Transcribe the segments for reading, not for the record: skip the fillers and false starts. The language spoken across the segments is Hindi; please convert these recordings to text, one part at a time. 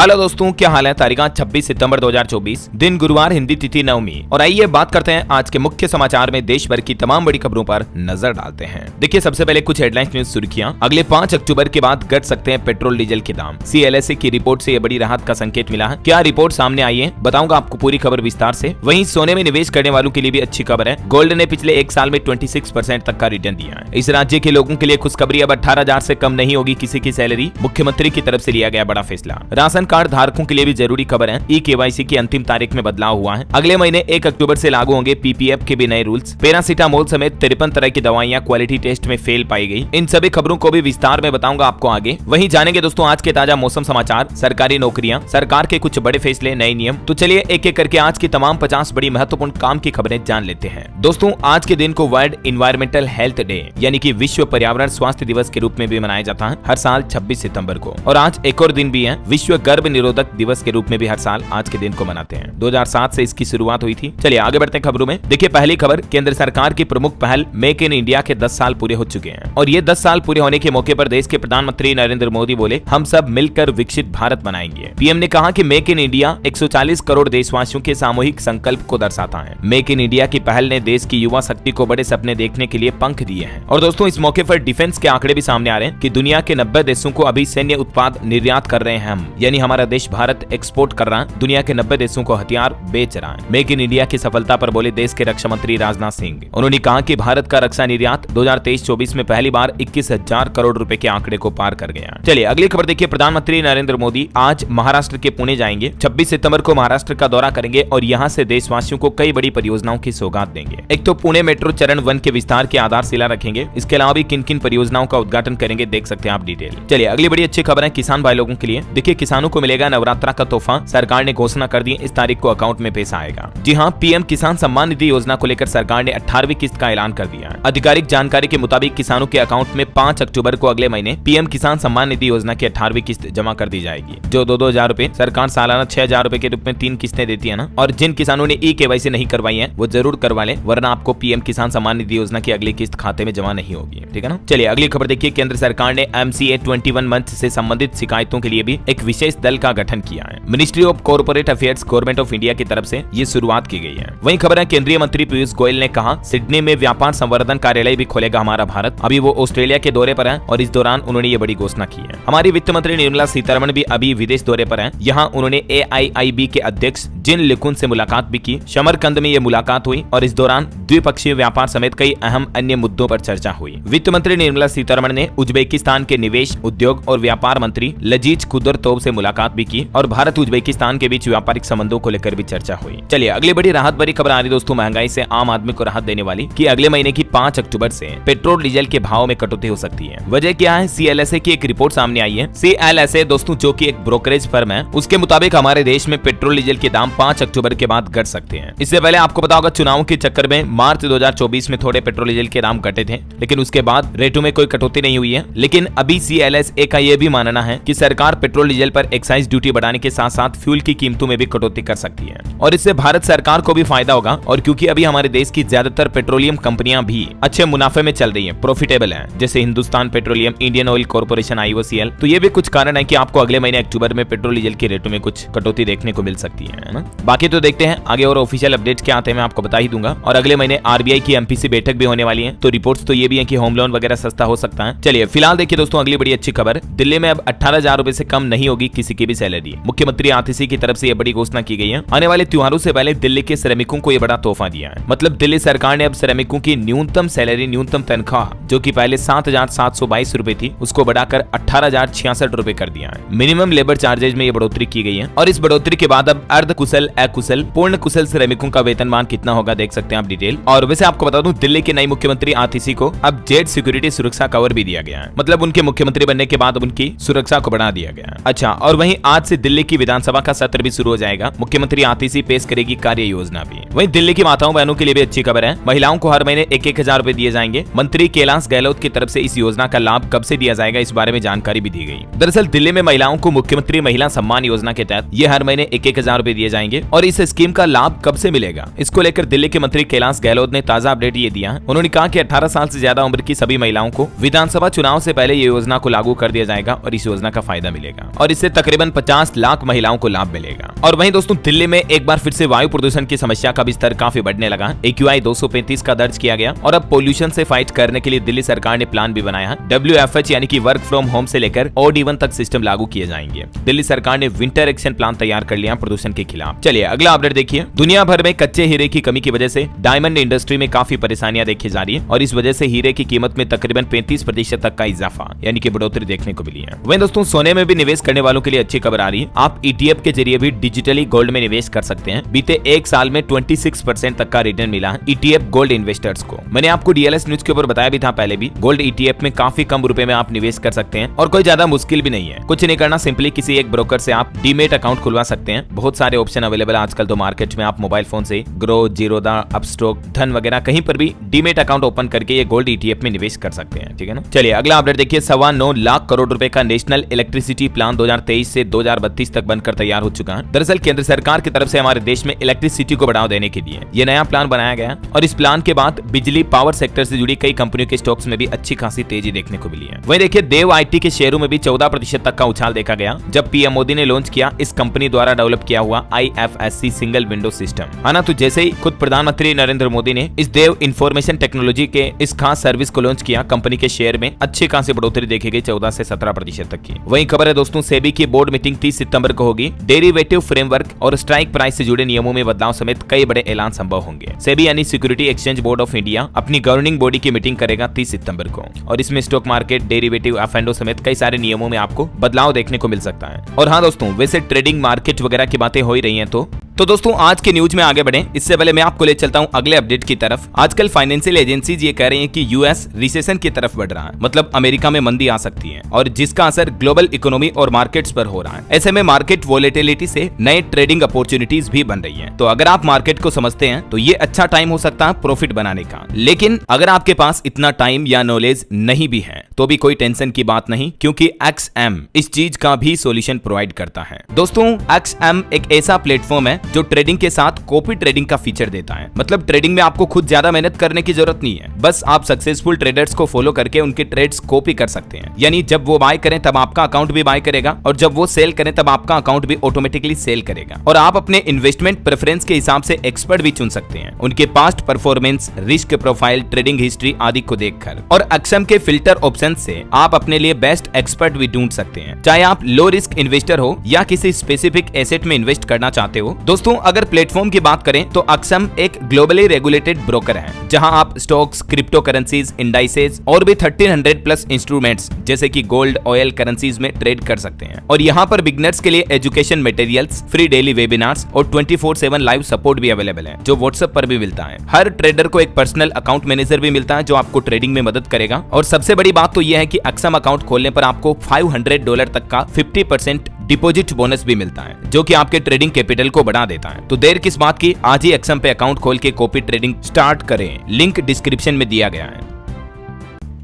हेलो दोस्तों, क्या हाल है। तारीख 26 सितंबर 2024, दिन गुरुवार, हिंदी तिथि नवमी। और आइए बात करते हैं आज के मुख्य समाचार में देश भर की तमाम बड़ी खबरों पर नजर डालते हैं। देखिए सबसे पहले कुछ हेडलाइंस न्यूज सुर्खियां। अगले 5 अक्टूबर के बाद घट सकते हैं पेट्रोल डीजल के दाम। CLSA की रिपोर्ट से यह बड़ी राहत का संकेत मिला है। क्या रिपोर्ट सामने आई है, बताऊंगा आपको पूरी खबर विस्तार से। वहीं सोने में निवेश करने वालों के लिए भी अच्छी खबर है। गोल्ड ने पिछले एक साल में 26% तक का रिटर्न दिया है। इस राज्य के लोगों के लिए खुशखबरी, अब 18,000 से कम नहीं होगी किसी की सैलरी। मुख्यमंत्री की तरफ से लिया गया बड़ा फैसला। राशन कार्ड धारकों के लिए भी जरूरी खबर है। KYC की अंतिम तारीख में बदलाव हुआ है। अगले महीने 1 अक्टूबर से लागू होंगे PPF के भी नए रूल्स। पैरासीटामोल समेत 53 तरह की दवाइयां क्वालिटी टेस्ट में फेल पाई गई। इन सभी खबरों को भी विस्तार में बताऊंगा आपको आगे। वहीं जानेंगे दोस्तों आज के ताजा मौसम समाचार, सरकारी नौकरियां, सरकार के कुछ बड़े फैसले, नए नियम। तो चलिए एक एक करके आज की तमाम 50 बड़ी महत्वपूर्ण काम की खबरें जान लेते हैं। दोस्तों आज के दिन को वर्ल्ड इन्वायरमेंटल हेल्थ डे यानी कि विश्व पर्यावरण स्वास्थ्य दिवस के रूप में भी मनाया जाता है हर साल 26 सितंबर को। और आज एक और दिन भी है, विश्व गर्भ निरोधक दिवस के रूप में भी हर साल आज के दिन को मनाते हैं। 2007 से इसकी शुरुआत हुई थी। चलिए आगे बढ़ते हैं खबरों में। देखिए पहली खबर, केंद्र सरकार की प्रमुख पहल मेक इन इंडिया के 10 साल पूरे हो चुके हैं। और ये 10 साल पूरे होने के मौके पर देश के प्रधानमंत्री नरेंद्र मोदी बोले, हम सब मिलकर विकसित भारत बनाएंगे। PM ने कहा कि मेक इन इंडिया 140 करोड़ देशवासियों के सामूहिक संकल्प को दर्शाता है। मेक इन इंडिया की पहल ने देश की युवा शक्ति को बड़े सपने देखने के लिए पंख दिए हैं। और दोस्तों इस मौके पर डिफेंस के आंकड़े भी सामने आ रहे हैं कि दुनिया के 90 देशों को अभी सैन्य उत्पाद निर्यात कर रहे हैं हम, यानी हमारा देश भारत एक्सपोर्ट कर रहा है, दुनिया के 90 देशों को हथियार बेच रहा है। मेक इन इंडिया की सफलता पर बोले देश के रक्षा मंत्री राजनाथ सिंह। उन्होंने कहा कि भारत का रक्षा निर्यात 2023-24 में पहली बार 21,000 करोड़ रुपए के आंकड़े को पार कर गया। चलिए अगली खबर देखिए, प्रधानमंत्री नरेंद्र मोदी आज महाराष्ट्र के पुणे जाएंगे। 26 सितंबर को महाराष्ट्र का दौरा करेंगे और यहां से देशवासियों को कई बड़ी परियोजनाओं की सौगात देंगे। एक तो पुणे मेट्रो चरण 1 के विस्तार की आधारशिला रखेंगे। इसके अलावा भी किन किन परियोजनाओं का उद्घाटन करेंगे देख सकते हैं आप डिटेल। चलिए अगली बड़ी अच्छी खबर है किसान भाई लोगों के लिए। देखिए किसानों को मिलेगा नवरात्रा का तोहफा, सरकार ने घोषणा कर दी, इस तारीख को अकाउंट में पैसा आएगा। जी हां, PM किसान सम्मान निधि योजना को लेकर सरकार ने 18वीं किस्त का ऐलान कर दिया है। आधिकारिक जानकारी के मुताबिक किसानों के अकाउंट में 5 अक्टूबर को अगले महीने PM किसान सम्मान निधि योजना की 18वीं किस्त जमा कर दी जाएगी। जो 2-2 रुपए सरकार सालाना 6,000 रुपए के रूप में 3 किस्तें देती है ना। और जिन किसानों ने KYC नहीं करवाई है वो जरूर करवा ले, वरना आपको PM किसान सम्मान निधि योजना की अगली किस्त खाते में जमा नहीं होगी, ठीक है ना। चलिए अगली खबर देखिए, केंद्र सरकार ने MCA 21 मंच से संबंधित शिकायतों के लिए भी एक विशेष दल का गठन किया है। Ministry of corporate affairs government of India की तरफ से ये शुरुआत की गई है। वहीं खबर है केंद्रीय मंत्री पीयूष गोयल ने कहा, सिडनी में व्यापार संवर्धन कार्यालय भी खोलेगा हमारा भारत। अभी वो ऑस्ट्रेलिया के दौरे पर है और इस दौरान उन्होंने ये बड़ी घोषणा की है। हमारी वित्त मंत्री निर्मला सीतारमण भी अभी विदेश दौरे पर है। यहाँ उन्होंने AIIB के अध्यक्ष जिन लिकुन से मुलाकात भी की। समरकंद में ये मुलाकात हुई और इस दौरान द्विपक्षीय व्यापार समेत कई अहम अन्य मुद्दों पर चर्चा हुई। वित्त मंत्री निर्मला सीतारमण ने उज्बेकिस्तान के निवेश, उद्योग और व्यापार मंत्री लजीज कुदरतोव से मुलाकात भी की और भारत उज्बेकिस्तान के बीच व्यापारिक संबंधों को लेकर भी चर्चा हुई। चलिए अगली बड़ी राहत भरी खबर आ रही दोस्तों, महंगाई से आम आदमी को राहत देने वाली कि अगले महीने की 5 अक्टूबर से पेट्रोल डीजल के भाव में कटौती हो सकती है। वजह क्या है, CLSA की एक रिपोर्ट सामने आई है। CLSA दोस्तों जो कि एक ब्रोकरेज फर्म है, उसके मुताबिक हमारे देश में पेट्रोल डीजल के दाम 5 अक्टूबर के बाद घट सकते हैं। इससे पहले आपको पता होगा चुनाव के चक्कर में मार्च 2024 में थोड़े पेट्रोल डीजल के दाम घटे थे, लेकिन उसके बाद रेटों में कोई कटौती नहीं हुई है। लेकिन अभी CLSA का यह भी मानना है कि सरकार पेट्रोल डीजल पर एक्साइज ड्यूटी बढ़ाने के साथ साथ फ्यूल की कीमतों में भी कटौती कर सकती है और इससे भारत सरकार को भी फायदा होगा। और क्योंकि अभी हमारे देश की ज्यादातर पेट्रोलियम कंपनियां भी अच्छे मुनाफे में चल रही हैं, प्रॉफिटेबल हैं, जैसे Hindustan petroleum, Indian oil corporation IOCL, तो ये भी कुछ कारण है कि आपको अगले महीने अक्टूबर में पेट्रोल डीजल के रेटों में कुछ कटौती देखने को मिल सकती है ना। बाकी तो देखते हैं आगे और ऑफिशियल अपडेट क्या आते हैं, मैं आपको बता ही दूंगा। और अगले महीने RBI की MPC बैठक भी होने वाली है, तो रिपोर्ट्स तो ये भी है कि होम लोन वगैरह सस्ता हो सकता है। चलिए फिलहाल देखिए दोस्तों अगली बड़ी अच्छी खबर, दिल्ली में अब 18,000 रुपए से कम नहीं होगी किसी की भी सैलरी। मुख्यमंत्री आतिशी की तरफ से यह बड़ी घोषणा की गई है। आने वाले त्योहारों से पहले दिल्ली के श्रमिकों को यह बड़ा तोहफा दिया है। मतलब दिल्ली सरकार ने अब श्रमिकों की न्यूनतम सैलरी, न्यूनतम तनख्वाह जो कि पहले 7,722 रुपए थी, उसको बढ़ाकर 18,066 रुपए कर दिया है। मिनिमम लेबर चार्जेज में यह बढ़ोतरी की गई है और इस बढ़ोतरी के बाद अब अर्ध कुशल, अकुशल, पूर्ण कुशल श्रमिकों का वेतनमान कितना होगा देख सकते हैं आप डिटेल। और वैसे आपको बता दूं, दिल्ली के नई मुख्यमंत्री आतिशी को अब जेड सिक्योरिटी सुरक्षा कवर भी दिया गया है। मतलब उनके मुख्यमंत्री बनने के बाद उनकी सुरक्षा को बढ़ा दिया गया। अच्छा, और वहीं आज से दिल्ली की विधानसभा का सत्र भी शुरू हो जाएगा। मुख्यमंत्री आतिशी पेश करेगी कार्य योजना भी। वहीं दिल्ली की माताओं बहनों के लिए भी अच्छी खबर है, महिलाओं को हर महीने 1,000 रुपए दिए जाएंगे। मंत्री कैलाश गहलोत की तरफ से इस योजना का लाभ कब से दिया जाएगा इस बारे में जानकारी भी दी गई। दरअसल दिल्ली में महिलाओं को मुख्यमंत्री महिला सम्मान योजना के तहत ये हर महीने 1,000 रुपए दिए जाएंगे और इस स्कीम का लाभ कब से मिलेगा, इसको लेकर दिल्ली के मंत्री कैलाश गहलोत ने ताजा अपडेट ये दिया। उन्होंने कहा कि 18 साल से ज्यादा उम्र की सभी महिलाओं को विधानसभा चुनाव से पहले ये योजना को लागू कर दिया जाएगा और इस योजना का फायदा मिलेगा और इससे तकरीबन 50 लाख महिलाओं को लाभ मिलेगा। और वहीं दोस्तों दिल्ली में एक बार फिर से वायु प्रदूषण की समस्या का भी स्तर काफी बढ़ने लगा। AQI 235 का दर्ज किया गया और अब पोल्यूशन से फाइट करने के लिए दिल्ली सरकार ने प्लान भी बनाया है। WFH यानी कि वर्क फ्रॉम होम से लेकर OD 1 तक सिस्टम लागू किए जाएंगे। दिल्ली सरकार ने विंटर एक्शन प्लान तैयार कर लिया प्रदूषण के खिलाफ। चलिए अगला अपडेट देखिए। दुनिया भर में कच्चे हीरे की कमी की वजह से डायमंड इंडस्ट्री में काफी परेशानियां देखी जा रही है और इस वजह से हीरे की कीमत में तकरीबन 35% तक का इजाफा यानी कि बढ़ोतरी देखने को मिली है। वहीं दोस्तों सोने में भी निवेश करने वालों के लिए अच्छी खबर आ रही है। आप ETF के जरिए भी डिजिटली गोल्ड में निवेश कर सकते हैं। बीते एक साल में 26% तक का रिटर्न मिला है ETF गोल्ड इन्वेस्टर्स को। मैंने आपको DLS न्यूज के ऊपर बताया भी था पहले भी। गोल्ड ETF में काफी कम रुपए में आप निवेश कर सकते हैं और कोई ज्यादा मुश्किल भी नहीं है। कुछ नहीं करना, सिंपली किसी एक ब्रोकर से आप डीमेट अकाउंट खुलवा सकते हैं। बहुत सारे ऑप्शन अवेलेबल है आजकल तो मार्केट में। आप मोबाइल फोन से ग्रो, जीरोधा, अपस्टॉक, धन वगैरह कहीं पर भी डीमेट अकाउंट ओपन करके ये गोल्ड ETF में निवेश कर सकते हैं। ठीक है ना। चलिए अगला अपडेट देखिए। 9.25 लाख करोड़ रुपए का नेशनल इलेक्ट्रिसिटी प्लान 2023 से 2032 तक बनकर तैयार हो चुका है। दरअसल केंद्र सरकार की तरफ से हमारे देश में इलेक्ट्रिसिटी को बढ़ावा देने के लिए ये नया प्लान बनाया गया और इस प्लान के बाद बिजली पावर सेक्टर से जुड़ी कई कंपनियों के स्टॉक्स में भी अच्छी खासी तेजी देखने को मिली है। वहीं देखिए देव IT के शेयरों में भी 14% तक का उछाल देखा गया जब PM मोदी ने लॉन्च किया इस कंपनी द्वारा डेवलप किया हुआ IFSC सिंगल विंडो सिस्टम। है ना। तो जैसे ही खुद प्रधानमंत्री नरेंद्र मोदी ने इस देव इंफॉर्मेशन टेक्नोलॉजी के इस खास सर्विस को लॉन्च किया, कंपनी के शेयर में अच्छी खासी बढ़ोतरी देखी गई 14 से 17% तक की। वहीं खबर है दोस्तों सेबी की बोर्ड मीटिंग 30 सितंबर को होगी। डेरिवेटिव फ्रेमवर्क और स्ट्राइक प्राइस से जुड़े नियमों में बदलाव समेत कई बड़े ऐलान संभव होंगे। सेबी यानी security exchange board of India अपनी गवर्निंग बॉडी की मीटिंग करेगा 30 सितंबर को और इसमें स्टॉक मार्केट, डेरिवेटिव, F&O समेत कई सारे नियमों में आपको बदलाव देखने को मिल सकता है। और हाँ दोस्तों वैसे ट्रेडिंग मार्केट वगैरह की बातें हो ही रही हैं तो दोस्तों आज के न्यूज में आगे बढ़े इससे पहले मैं आपको ले चलता हूं अगले अपडेट की तरफ। आजकल फाइनेंशियल एजेंसीज ये कह रही हैं कि US रिसेशन की तरफ बढ़ रहा है, मतलब अमेरिका में मंदी आ सकती है और जिसका असर ग्लोबल इकोनॉमी और मार्केट्स पर हो रहा है। ऐसे में मार्केट वोलेटिलिटी से नए ट्रेडिंग अपॉर्चुनिटीज भी बन रही है। तो अगर आप मार्केट को समझते हैं तो ये अच्छा टाइम हो सकता है प्रॉफिट बनाने का। लेकिन अगर आपके पास इतना टाइम या नॉलेज नहीं भी है तो भी कोई टेंशन की बात नहीं, क्योंकि XM इस चीज का भी सॉल्यूशन प्रोवाइड करता है। दोस्तों XM एक ऐसा प्लेटफॉर्म है जो ट्रेडिंग के साथ कॉपी ट्रेडिंग का फीचर देता है। मतलब ट्रेडिंग में आपको खुद ज्यादा मेहनत करने की जरूरत नहीं है, बस आप सक्सेसफुल ट्रेडर्स को फॉलो करके उनके ट्रेड्स कॉपी कर सकते हैं। यानी जब वो बाय करें तब आपका अकाउंट भी बाय करेगा और जब वो सेल करें तब आपका अकाउंट भी ऑटोमेटिकली सेल करेगा। और आप अपने इन्वेस्टमेंट प्रेफरेंस के हिसाब से एक्सपर्ट भी चुन सकते हैं, उनके past performance, risk profile, trading history आदि को देखकर। और XM के फिल्टर ऑप्शन से आप अपने लिए बेस्ट एक्सपर्ट भी ढूंढ सकते हैं, चाहे आप लो रिस्क इन्वेस्टर हो या किसी स्पेसिफिक एसेट में इन्वेस्ट करना चाहते हो। दोस्तों अगर प्लेटफॉर्म की बात करें तो XM एक ग्लोबली रेगुलेटेड ब्रोकर है जहां आप स्टॉक्स, क्रिप्टो करेंसीज, इंडाइसेस और भी 1300 प्लस इंस्ट्रूमेंट्स जैसे कि गोल्ड, ऑयल, करेंसीज में ट्रेड कर सकते हैं। और यहां पर बिगनर्स के लिए education materials, free daily webinars और 24/7 लाइव सपोर्ट भी अवेलेबल है जो WhatsApp पर भी मिलता है। हर ट्रेडर को एक पर्सनल अकाउंट मैनेजर भी मिलता है जो आपको ट्रेडिंग में मदद करेगा। और सबसे बड़ी बात तो यह है कि XM अकाउंट खोलने पर आपको $500 तक का 50% डिपॉजिट बोनस भी मिलता है जो कि आपके ट्रेडिंग कैपिटल को बढ़ा देता है। तो देर किस बात की, आज ही XM पे अकाउंट खोल के कॉपी ट्रेडिंग स्टार्ट करें। लिंक डिस्क्रिप्शन में दिया गया है।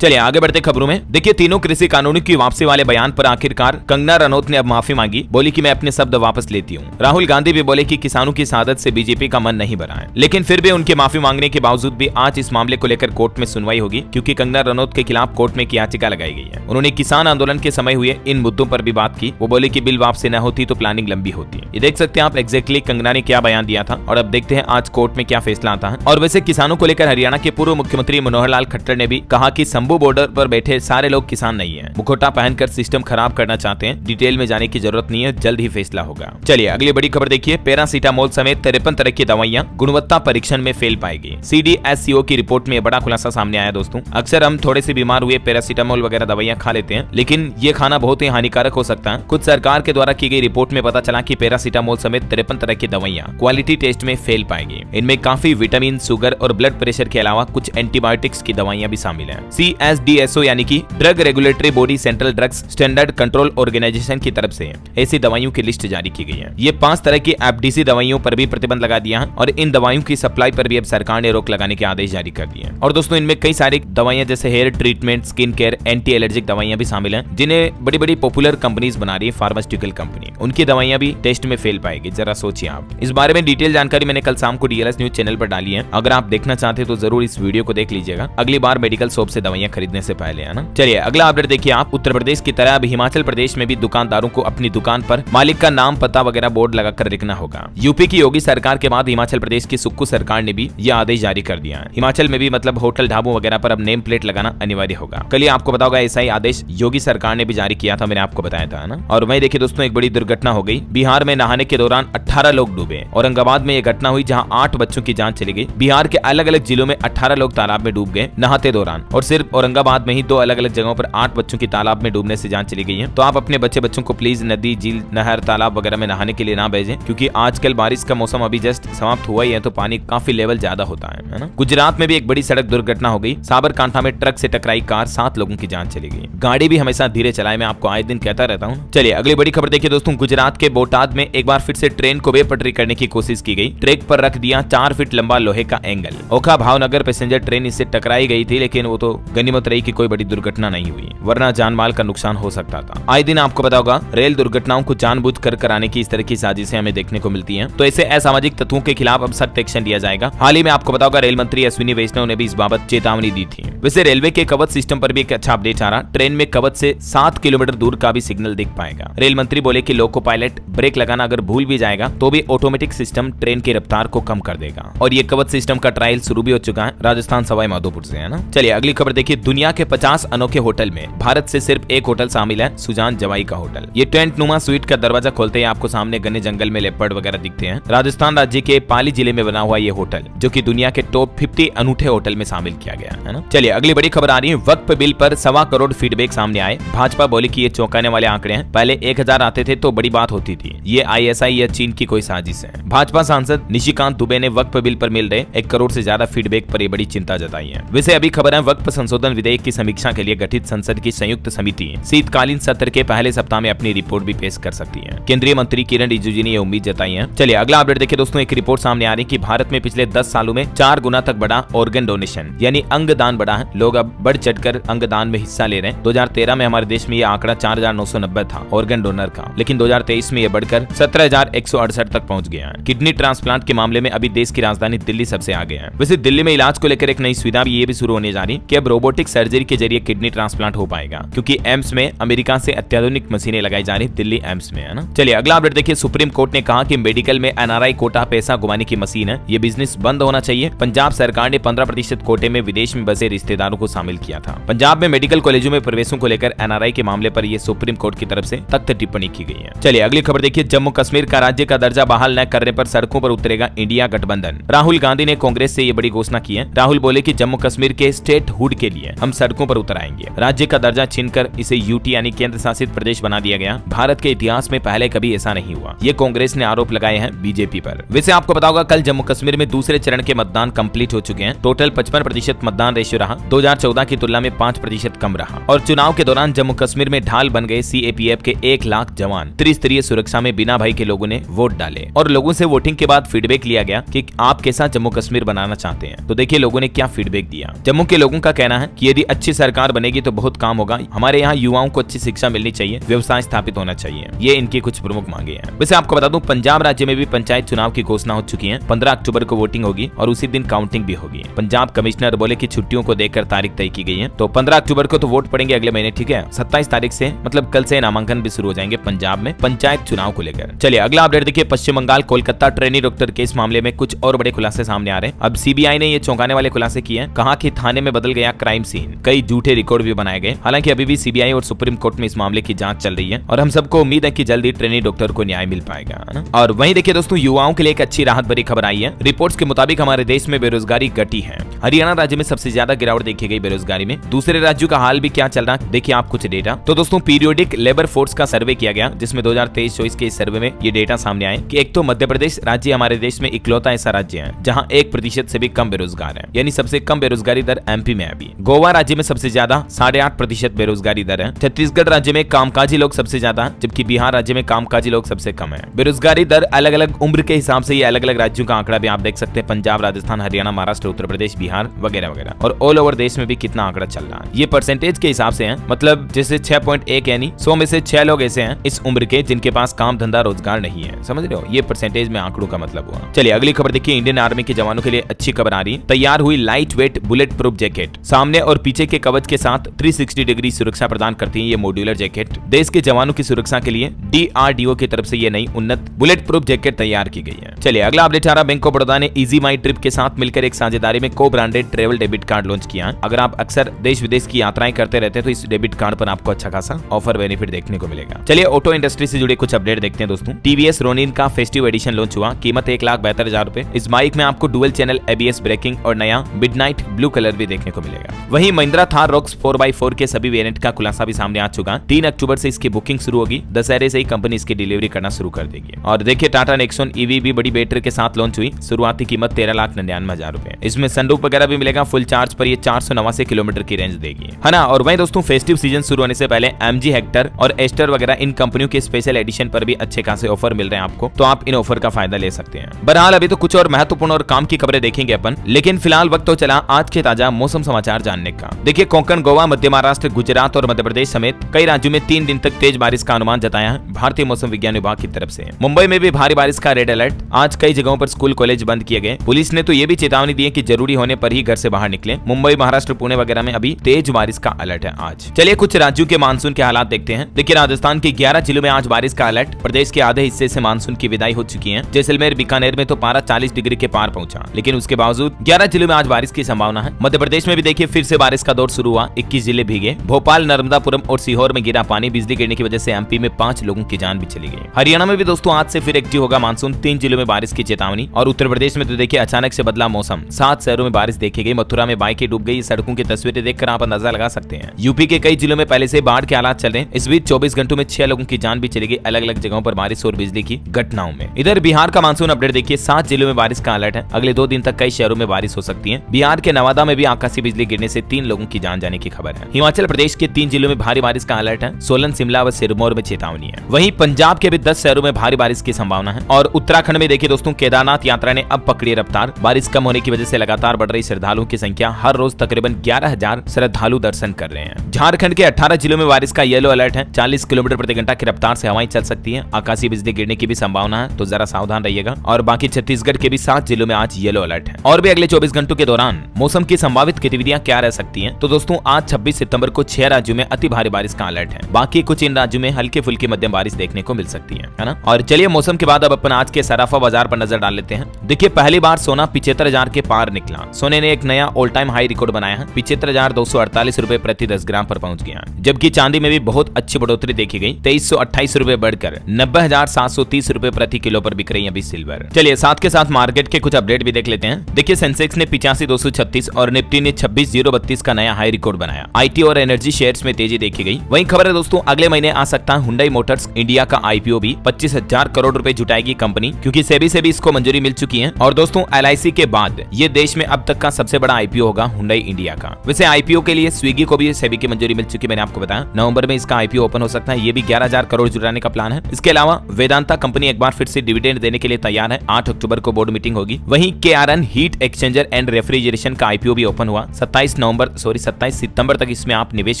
चलिए आगे बढ़ते खबरों में। देखिए तीनों कृषि कानूनों की वापसी वाले बयान पर आखिरकार कंगना रनौत ने अब माफी मांगी। बोली कि मैं अपने शब्द वापस लेती हूँ। राहुल गांधी भी बोले कि किसानों की शहादत से बीजेपी का मन नहीं भरा है, लेकिन फिर भी उनके माफी मांगने के बावजूद भी आज इस मामले को लेकर कोर्ट में सुनवाई होगी, क्योंकि कंगना रनौत के खिलाफ कोर्ट में एक याचिका लगाई गई है। उन्होंने किसान आंदोलन के समय हुए इन मुद्दों पर भी बात की। वो बोले कि बिल वापसी न होती तो प्लानिंग लंबी होती। ये देख सकते हैं आप एग्जैक्टली कंगना ने क्या बयान दिया था और अब देखते हैं आज कोर्ट में क्या फैसला आता है। और वैसे किसानों को लेकर हरियाणा के पूर्व मुख्यमंत्री मनोहर लाल खट्टर ने भी कहा कि शंभू बॉर्डर पर बैठे सारे लोग किसान नहीं है, मुखौटा पहनकर सिस्टम खराब करना चाहते हैं। डिटेल में जाने की जरूरत नहीं है, जल्द ही फैसला होगा। चलिए अगली बड़ी खबर देखिए। पैरासीटामोल समेत 53 तरह की दवाइयां गुणवत्ता परीक्षण में फेल पाएगी। CDSCO की रिपोर्ट में बड़ा खुलासा सामने आया। दोस्तों अक्सर हम थोड़े से बीमार हुए पैरासीटामोल वगैरह दवाइयां खा लेते हैं, लेकिन ये खाना बहुत ही हानिकारक हो सकता है। खुद सरकार के द्वारा की गई रिपोर्ट में पता चला कि पैरासीटामोल समेत 53 तरह की दवाइयां क्वालिटी टेस्ट में फेल पाएगी। इनमें काफी विटामिन, शुगर और ब्लड प्रेशर के अलावा कुछ एंटीबायोटिक्स की दवाइयां भी शामिल है। CSDSO यानी कि drug regulatory body central drugs standard control organisation की तरफ से ऐसी दवाइयों की लिस्ट जारी की गई है। ये 5 तरह की FDC दवाइयों पर भी प्रतिबंध लगा दिया है और इन दवाइयों की सप्लाई पर भी अब सरकार ने रोक लगाने के आदेश जारी कर दिए हैं। और दोस्तों इनमें कई सारी दवाइयां जैसे hair treatment, skin care, anti allergic दवाइयां भी शामिल हैं, जिन्हें बड़ी बड़ी पॉपुलर कंपनीज बना रही है, फार्मास्यूटिकल कंपनी। उनकी दवाइयां भी टेस्ट में फेल पाएगी। जरा सोचिए आप। इस बारे में डिटेल जानकारी मैंने कल शाम को DLS न्यूज चैनल पर डाली है। अगर आप देखना चाहते हैं तो जरूर इस वीडियो को देख लीजिएगा। अगली बार मेडिकल शॉप से दवाइयां हैं खरीदने से पहले, है ना। चलिए अगला अपडेट देखिए आप। उत्तर प्रदेश की तरह अब हिमाचल प्रदेश में भी दुकानदारों को अपनी दुकान पर मालिक का नाम पता वगैरह बोर्ड लगाकर लिखना होगा। यूपी की योगी सरकार के बाद हिमाचल प्रदेश की सुक्खू सरकार ने भी यह आदेश जारी कर दिया है। हिमाचल में भी मतलब होटल ढाबों वगैरह पर अब नेम प्लेट लगाना अनिवार्य होगा। कल आपको पता होगा ऐसा ही आदेश योगी सरकार ने भी जारी किया था, मैंने आपको बताया था ना। और वहीं देखिए दोस्तों एक बड़ी दुर्घटना हो गई। बिहार में नहाने के दौरान 18 लोग डूबे। औरंगाबाद में यह घटना हुई जहां 8 बच्चों की जान चली गई। बिहार के अलग अलग जिलों में 18 लोग तालाब में डूब गए नहाते दौरान, और सिर्फ औरंगाबाद में ही 2 अलग अलग जगहों पर 8 बच्चों की तालाब में डूबने से जान चली गई है। तो आप अपने बच्चों को प्लीज नदी, झील, नहर, तालाब वगैरह में नहाने के लिए ना भेजें, क्योंकि आजकल बारिश का मौसम अभी जस्ट समाप्त हुआ ही है, तो पानी काफी लेवल ज्यादा होता है ना। गुजरात में भी एक बड़ी सड़क दुर्घटना हो गई। साबरकांठा में ट्रक से टकराई कार, 7 लोगों की जान चली गई। गाड़ी भी हमेशा धीरे चलाए, मैं आपको आए दिन कहता रहता हूँ। चलिए अगली बड़ी खबर देखिए दोस्तों। गुजरात के बोटाद में एक बार फिर से ट्रेन को बेपटरी करने की कोशिश की गई। ट्रैक पर रख दिया 4 फीट लंबा लोहे का एंगल। ओखा भावनगर पैसेंजर ट्रेन इससे टकराई गई थी, लेकिन वो तो गनीमत रही कि कोई बड़ी दुर्घटना नहीं हुई, वरना जान माल का नुकसान हो सकता था। आए दिन आपको पता होगा रेल दुर्घटनाओं को जानबूझकर कराने की इस तरह की साजिशें हमें देखने को मिलती हैं। तो ऐसे असामाजिक तत्वों के खिलाफ अब सख्त एक्शन लिया जाएगा। हाल ही में आपको पता होगा रेल मंत्री अश्विनी वैष्णव ने भी इस बाबत चेतावनी दी थी। वैसे रेलवे के कवच सिस्टम पर भी एक अच्छा अपडेट आ रहा। ट्रेन में कवच से 7 किलोमीटर दूर का भी सिग्नल दिख पाएगा। रेल मंत्री बोले कि लोको पायलट ब्रेक लगाना अगर भूल भी जाएगा तो भी ऑटोमेटिक सिस्टम ट्रेन की रफ्तार को कम कर देगा। और ये कवच सिस्टम का ट्रायल शुरू भी हो चुका है राजस्थान सवाई माधोपुर से, है ना। चलिए अगली खबर देखिए। दुनिया के 50 अनोखे होटल में भारत से सिर्फ एक होटल शामिल है, सुजान जवाई का होटल। ये टेंट नुमा स्वीट का दरवाजा खोलते ही आपको सामने घने जंगल में लेपर्ड वगैरह दिखते हैं। राजस्थान राज्य के पाली जिले में बना हुआ ये होटल, जो कि दुनिया के टॉप 50 अनूठे होटल में शामिल किया गया है ना। चलिए अगली बड़ी खबर आ रही है। वक्फ बिल पर 1.25 करोड़ फीडबैक सामने आए। भाजपा बोली कि ये चौंकाने वाले आंकड़े हैं। पहले 1000 आते थे तो बड़ी बात होती थी। ये ISI या चीन की कोई साजिश है। भाजपा सांसद निशिकांत दुबे ने वक्फ बिल पर मिल रहे 1 करोड़ से ज्यादा फीडबैक पर बड़ी चिंता जताई है। वैसे अभी खबर है वक्फ संशोधन विधेयक की समीक्षा के लिए गठित संसद की संयुक्त समिति शीतकालीन सत्र के पहले सप्ताह में अपनी रिपोर्ट भी पेश कर सकती है। केंद्रीय मंत्री किरण रिजिजू ने यह उम्मीद जताई है। चलिए अगला अपडेट देखिए दोस्तों। एक रिपोर्ट सामने आ रही कि भारत में पिछले 10 सालों में 4 गुना तक बढ़ा ऑर्गन डोनेशन, यानी अंगदान बढ़ा है। लोग अब बढ़ चढ़कर अंगदान में हिस्सा ले रहे हैं। 2013 में हमारे देश में यह आंकड़ा 4990 था ऑर्गन डोनर का, लेकिन 2023 में यह बढ़कर 17,168 तक पहुंच गया है। किडनी ट्रांसप्लांट के मामले में अभी देश की राजधानी दिल्ली सबसे आगे है। वैसे दिल्ली में इलाज को लेकर एक नई सुविधा भी ये भी शुरू होने जा रही कि अब रोबोटिक सर्जरी के जरिए किडनी ट्रांसप्लांट हो पाएगा, क्योंकि एम्स में अमेरिका से अत्याधुनिक मशीनें लगाई जा रही दिल्ली एम्स में, है ना। चलिए अगला अपडेट देखिए। सुप्रीम कोर्ट ने कहा कि मेडिकल में NRI कोटा पैसा घुमाने की मशीन है, ये बिजनेस बंद होना चाहिए। पंजाब सरकार ने 15% कोटे में विदेश में बसे रिश्तेदारों को शामिल किया था। पंजाब में मेडिकल कॉलेजों में प्रवेशों को लेकर NRI के मामले पर यह सुप्रीम कोर्ट की तरफ से सख्त टिप्पणी की गई है। चलिए अगली खबर देखिए। जम्मू कश्मीर का राज्य का दर्जा बहाल न करने पर सड़कों पर उतरेगा इंडिया गठबंधन। राहुल गांधी ने कांग्रेस से ये बड़ी घोषणा की है। राहुल बोले कि जम्मू कश्मीर के स्टेट हुड के लिए हम सड़कों पर उतर आएंगे। राज्य का दर्जा छीनकर इसे यूटी यानी केंद्र शासित प्रदेश बना दिया गया। भारत के इतिहास में पहले कभी ऐसा नहीं हुआ। ये कांग्रेस ने आरोप लगाए हैं बीजेपी पर। वैसे आपको पता होगा कल जम्मू कश्मीर में दूसरे चरण के मतदान कंप्लीट हो चुके हैं। टोटल 55% मतदान रेशियो रहा, 2014 की तुलना में 5% कम रहा। और चुनाव के दौरान जम्मू कश्मीर में ढाल बन गए CAPF के 1 लाख जवान। त्रिस्तरीय सुरक्षा में बिना भय के लोगों ने वोट डाले और लोगों से वोटिंग के बाद फीडबैक लिया गया कि आप कैसा जम्मू कश्मीर बनाना चाहते हैं। तो देखिए लोगों ने क्या फीडबैक दिया। जम्मू के लोगों का कहना है कि यदि अच्छी सरकार बनेगी तो बहुत काम होगा। हमारे यहाँ युवाओं को अच्छी शिक्षा मिलनी चाहिए, व्यवसाय स्थापित होना चाहिए। ये इनकी कुछ प्रमुख मांगे हैं। वैसे आपको बता दूं पंजाब राज्य में भी पंचायत चुनाव की घोषणा हो चुकी है। 15 अक्टूबर को वोटिंग होगी और उसी दिन काउंटिंग भी होगी। पंजाब कमिश्नर बोले कि छुट्टियों को देखकर तारीख तय की गई है। तो 15 अक्टूबर को तो वोट पड़ेंगे अगले महीने, ठीक है। 27 तारीख से मतलब कल से नामांकन भी शुरू हो जाएंगे पंजाब में पंचायत चुनाव को लेकर। चलिए अगला अपडेट देखिए। Paschim Bangal Kolkata trainee doctor case मामले में कुछ और बड़े खुलासे सामने आ रहे हैं। अब CBI ने ये चौंकाने वाले खुलासे किए हैं। कहा कि थाने में बदल गया क्राइम सीन, कई झूठे रिकॉर्ड भी बनाए गए। हालांकि अभी भी CBI और सुप्रीम कोर्ट में इस मामले की जांच चल रही है और हम सबको उम्मीद है कि जल्दी ट्रेनी डॉक्टर को न्याय मिल पाएगा, है ना। और वहीं देखिए दोस्तों युवाओं के लिए एक अच्छी राहत भरी खबर आई है। रिपोर्ट्स के मुताबिक हमारे देश में बेरोजगारी घटी है। हरियाणा राज्य में सबसे ज्यादा गिरावट देखी गई बेरोजगारी में। दूसरे राज्यों का हाल भी क्या चल रहा है देखिए आप कुछ डेटा। तो दोस्तों पीरियोडिक लेबर फोर्स का सर्वे किया गया, जिसमें 2023-24 के इस सर्वे में ये डेटा सामने आए कि एक तो मध्य प्रदेश राज्य हमारे देश में इकलौता ऐसा राज्य है जहां 1% से भी कम बेरोजगार है, यानी सबसे कम बेरोजगारी दर MP में है अभी। गोवा राज्य में सबसे ज्यादा 8.5% बेरोजगारी दर है। छत्तीसगढ़ राज्य में कामकाजी लोग सबसे ज्यादा, जबकि बिहार राज्य में कामकाजी लोग सबसे कम है। बेरोजगारी दर अलग अलग उम्र के हिसाब से ये अलग अलग राज्यों का आंकड़ा भी आप देख सकते हैं। पंजाब, राजस्थान, हरियाणा, महाराष्ट्र, उत्तर प्रदेश, बिहार वगैरह वगैरह। और ऑल ओवर देश में भी कितना आंकड़ा चल रहा है। ये परसेंटेज के हिसाब से है, मतलब जैसे 6.1 यानी 100 में से 6 लोग ऐसे हैं इस उम्र के जिनके पास काम धंधा रोजगार नहीं है। समझ रहे हो, ये परसेंटेज में आंकड़ों का मतलब हुआ। चलिए अगली खबर देखिए। इंडियन आर्मी के जवानों के लिए अच्छी खबर आ रही है। तैयार हुई light weight bullet proof jacket. सामने पहले और पीछे के कवच के साथ 360 डिग्री सुरक्षा प्रदान करती है ये मॉड्यूलर जैकेट। देश के जवानों की सुरक्षा के लिए DRDO की तरफ से ये नई उन्नत बुलेट प्रूफ जैकेट तैयार की गई है। चलिए अगला अपडेट आ रहा, बैंक ऑफ बड़ौदा ने इजी माई ट्रिप के साथ मिलकर एक साझेदारी में को branded travel debit card launch किया है। अगर आप अक्सर देश विदेश की यात्राएं करते रहते हैं तो इस डेबिट कार्ड पर आपको अच्छा खासा ऑफर बेनिफिट देखने को मिलेगा। चलिए ऑटो इंडस्ट्री से जुड़े कुछ अपडेट देखते हैं दोस्तों। TVS रोनिन का फेस्टिव एडिशन लॉन्च हुआ, कीमत 1,72,000 रुपए। इस बाइक में आपको डुअल चैनल ABS ब्रेकिंग और नया मिडनाइट ब्लू कलर भी देखने को मिलेगा। वहीं महिंद्रा थार रॉक्स 4x4 के सभी वेरिएंट का खुलासा भी सामने आ चुका है। 3 अक्टूबर से इसकी बुकिंग शुरू होगी। दशहरे से ही कंपनी इसकी डिलीवरी करना शुरू कर देगी। और देखिए टाटा नेक्सॉन EV भी बड़ी बैटरी के साथ लॉन्च हुई, शुरुआती कीमत 13,99,000 रुपए। इसमें सनरूफ वगैरह भी मिलेगा। फुल चार्ज पर ये 489 किलोमीटर की रेंज देगी, है ना। और वहीं दोस्तों फेस्टिव सीजन शुरू होने से पहले MG हेक्टर और एस्टर वगैरह इन कंपनियों के स्पेशल एडिशन पर भी अच्छे खासे ऑफर मिल रहे हैं आपको, तो आप इन ऑफर का फायदा ले सकते हैं। बहरहाल अभी तो कुछ और महत्वपूर्ण और काम की खबरें देखेंगे अपन, लेकिन फिलहाल वक्त तो चला आज के ताजा मौसम समाचार जानने का। देखिए कोंकण, गोवा, मध्य महाराष्ट्र, गुजरात और मध्य प्रदेश समेत कई राज्यों में 3 दिन तक तेज बारिश का अनुमान जताया है भारतीय मौसम विज्ञान विभाग की तरफ से। मुंबई में भी भारी बारिश का रेड अलर्ट। आज कई जगहों पर स्कूल कॉलेज बंद किए गए। पुलिस ने तो ये भी चेतावनी दी है कि जरूरी होने पर ही घर से बाहर निकले। मुंबई, महाराष्ट्र, पुणे वगैरह में अभी तेज बारिश का अलर्ट है आज। चलिए कुछ राज्यों के मानसून के हालात देखते हैं। देखिए राजस्थान के 11 जिलों में आज बारिश का अलर्ट। प्रदेश के आधे हिस्से से मानसून की विदाई हो चुकी है। जैसलमेर, बीकानेर में तो पारा 40 डिग्री के पार पहुंचा, लेकिन उसके बावजूद 11 जिलों में आज बारिश की संभावना है। मध्य प्रदेश में भी देखिए फिर से बारिश का दौर शुरू हुआ। 21 जिले भीगे। भोपाल, नर्मदापुरम और सीहोर में गिरा पानी। बिजली गिरने की वजह से MP में 5 लोगों की जान भी चली गई। हरियाणा में भी दोस्तों आज से फिर एक्टिव होगा मानसून। 3 जिलों में बारिश की चेतावनी। और उत्तर प्रदेश में तो देखिए अचानक से बदला मौसम। 7 शहरों में बारिश देखी गई। मथुरा में बाइकें डूब गई। सड़कों की तस्वीरें देखकर आप अंदाजा लगा सकते हैं। यूपी के कई जिलों में पहले से बाढ़ के हालात चल रहे हैं। इस बीच 24 घंटों में 6 लोगों की जान भी चली गई अलग अलग जगहों पर बारिश और बिजली की घटनाओं में। इधर बिहार का मानसून अपडेट देखिए। 7 जिलों में बारिश का अलर्ट है। अगले 2 दिन तक कई शहरों में बारिश हो सकती है। बिहार के नवादा में भी आकाशीय बिजली गिरने से 3 लोगों की जान जाने की खबर है। हिमाचल प्रदेश के 3 जिलों में भारी बारिश का अलर्ट है। सोलन, शिमला व सिरमौर में चेतावनी है। वहीं पंजाब के भी 10 शहरों में भारी बारिश की संभावना है। और उत्तराखंड में देखिए दोस्तों केदारनाथ यात्रा ने अब पकड़ी रफ्तार। बारिश कम होने की वजह से लगातार बढ़ रही श्रद्धालुओं की संख्या। हर रोज तकरीबन 11,000 श्रद्धालु दर्शन कर रहे हैं। झारखंड के 18 जिलों में बारिश का येलो अलर्ट है। 40 किलोमीटर प्रति घंटा की रफ्तार से हवाएं चल सकती है। आकाशीय बिजली गिरने की भी संभावना है, तो जरा सावधान रहिएगा। और बाकी छत्तीसगढ़ के भी 7 जिलों में आज येलो अलर्ट है। और भी अगले 24 घंटों के दौरान मौसम की संभावित गतिविधियां क्या रह सकती हैं, तो दोस्तों आज 26 सितंबर को 6 राज्यों में अति भारी बारिश का अलर्ट है। बाकी कुछ इन राज्यों में हल्की फुल्की मध्यम बारिश देखने को मिल सकती है ना। और चलिए मौसम के बाद अब अपन आज के सराफा बाजार पर नजर डाल लेते हैं। देखिए पहली बार सोना 75,000 के पार निकला। सोने ने एक नया ऑल टाइम हाई रिकॉर्ड बनाया है। 75,248 रुपए प्रति 10 ग्राम पर पहुंच गया। जबकि चांदी में भी बहुत अच्छी बढ़ोतरी देखी गई। 2328 रुपए बढ़कर 90,730 रुपए प्रति किलो पर बिक रही है अभी सिल्वर। चलिए साथ के साथ मार्केट के कुछ अपडेट भी देख लेते हैं। देखिए सेंसेक्स ने 85,236 और निफ्टी ने 26,032 का नया हाई रिकॉर्ड बनाया। IT और एनर्जी शेयर्स में तेजी देखी गई। वहीं खबर है दोस्तों अगले महीने आ सकता है हुंडई मोटर्स इंडिया का IPO भी। 25,000 करोड़ रुपए जुटाएगी कंपनी, क्योंकि सेबी से भी इसको मंजूरी मिल चुकी है। और दोस्तों LIC के बाद ये देश में अब तक का सबसे बड़ा IPO होगा हुंडई इंडिया का। वैसे IPO के लिए स्विगी को भी सेबी की मंजूरी मिल चुकी है, मैंने आपको बताया। नवंबर में इसका IPO ओपन हो सकता है। ये भी 11,000 करोड़ जुटाने का प्लान है। इसके अलावा वेदांता कंपनी एक बार फिर से डिविडेंड देने के लिए तैयार है। 8 अक्टूबर को बोर्ड मीटिंग होगी। वहीं KRN heat exchanger and refrigeration का IPO भी ओपन हुआ। 27 सितंबर तक इसमें आप निवेश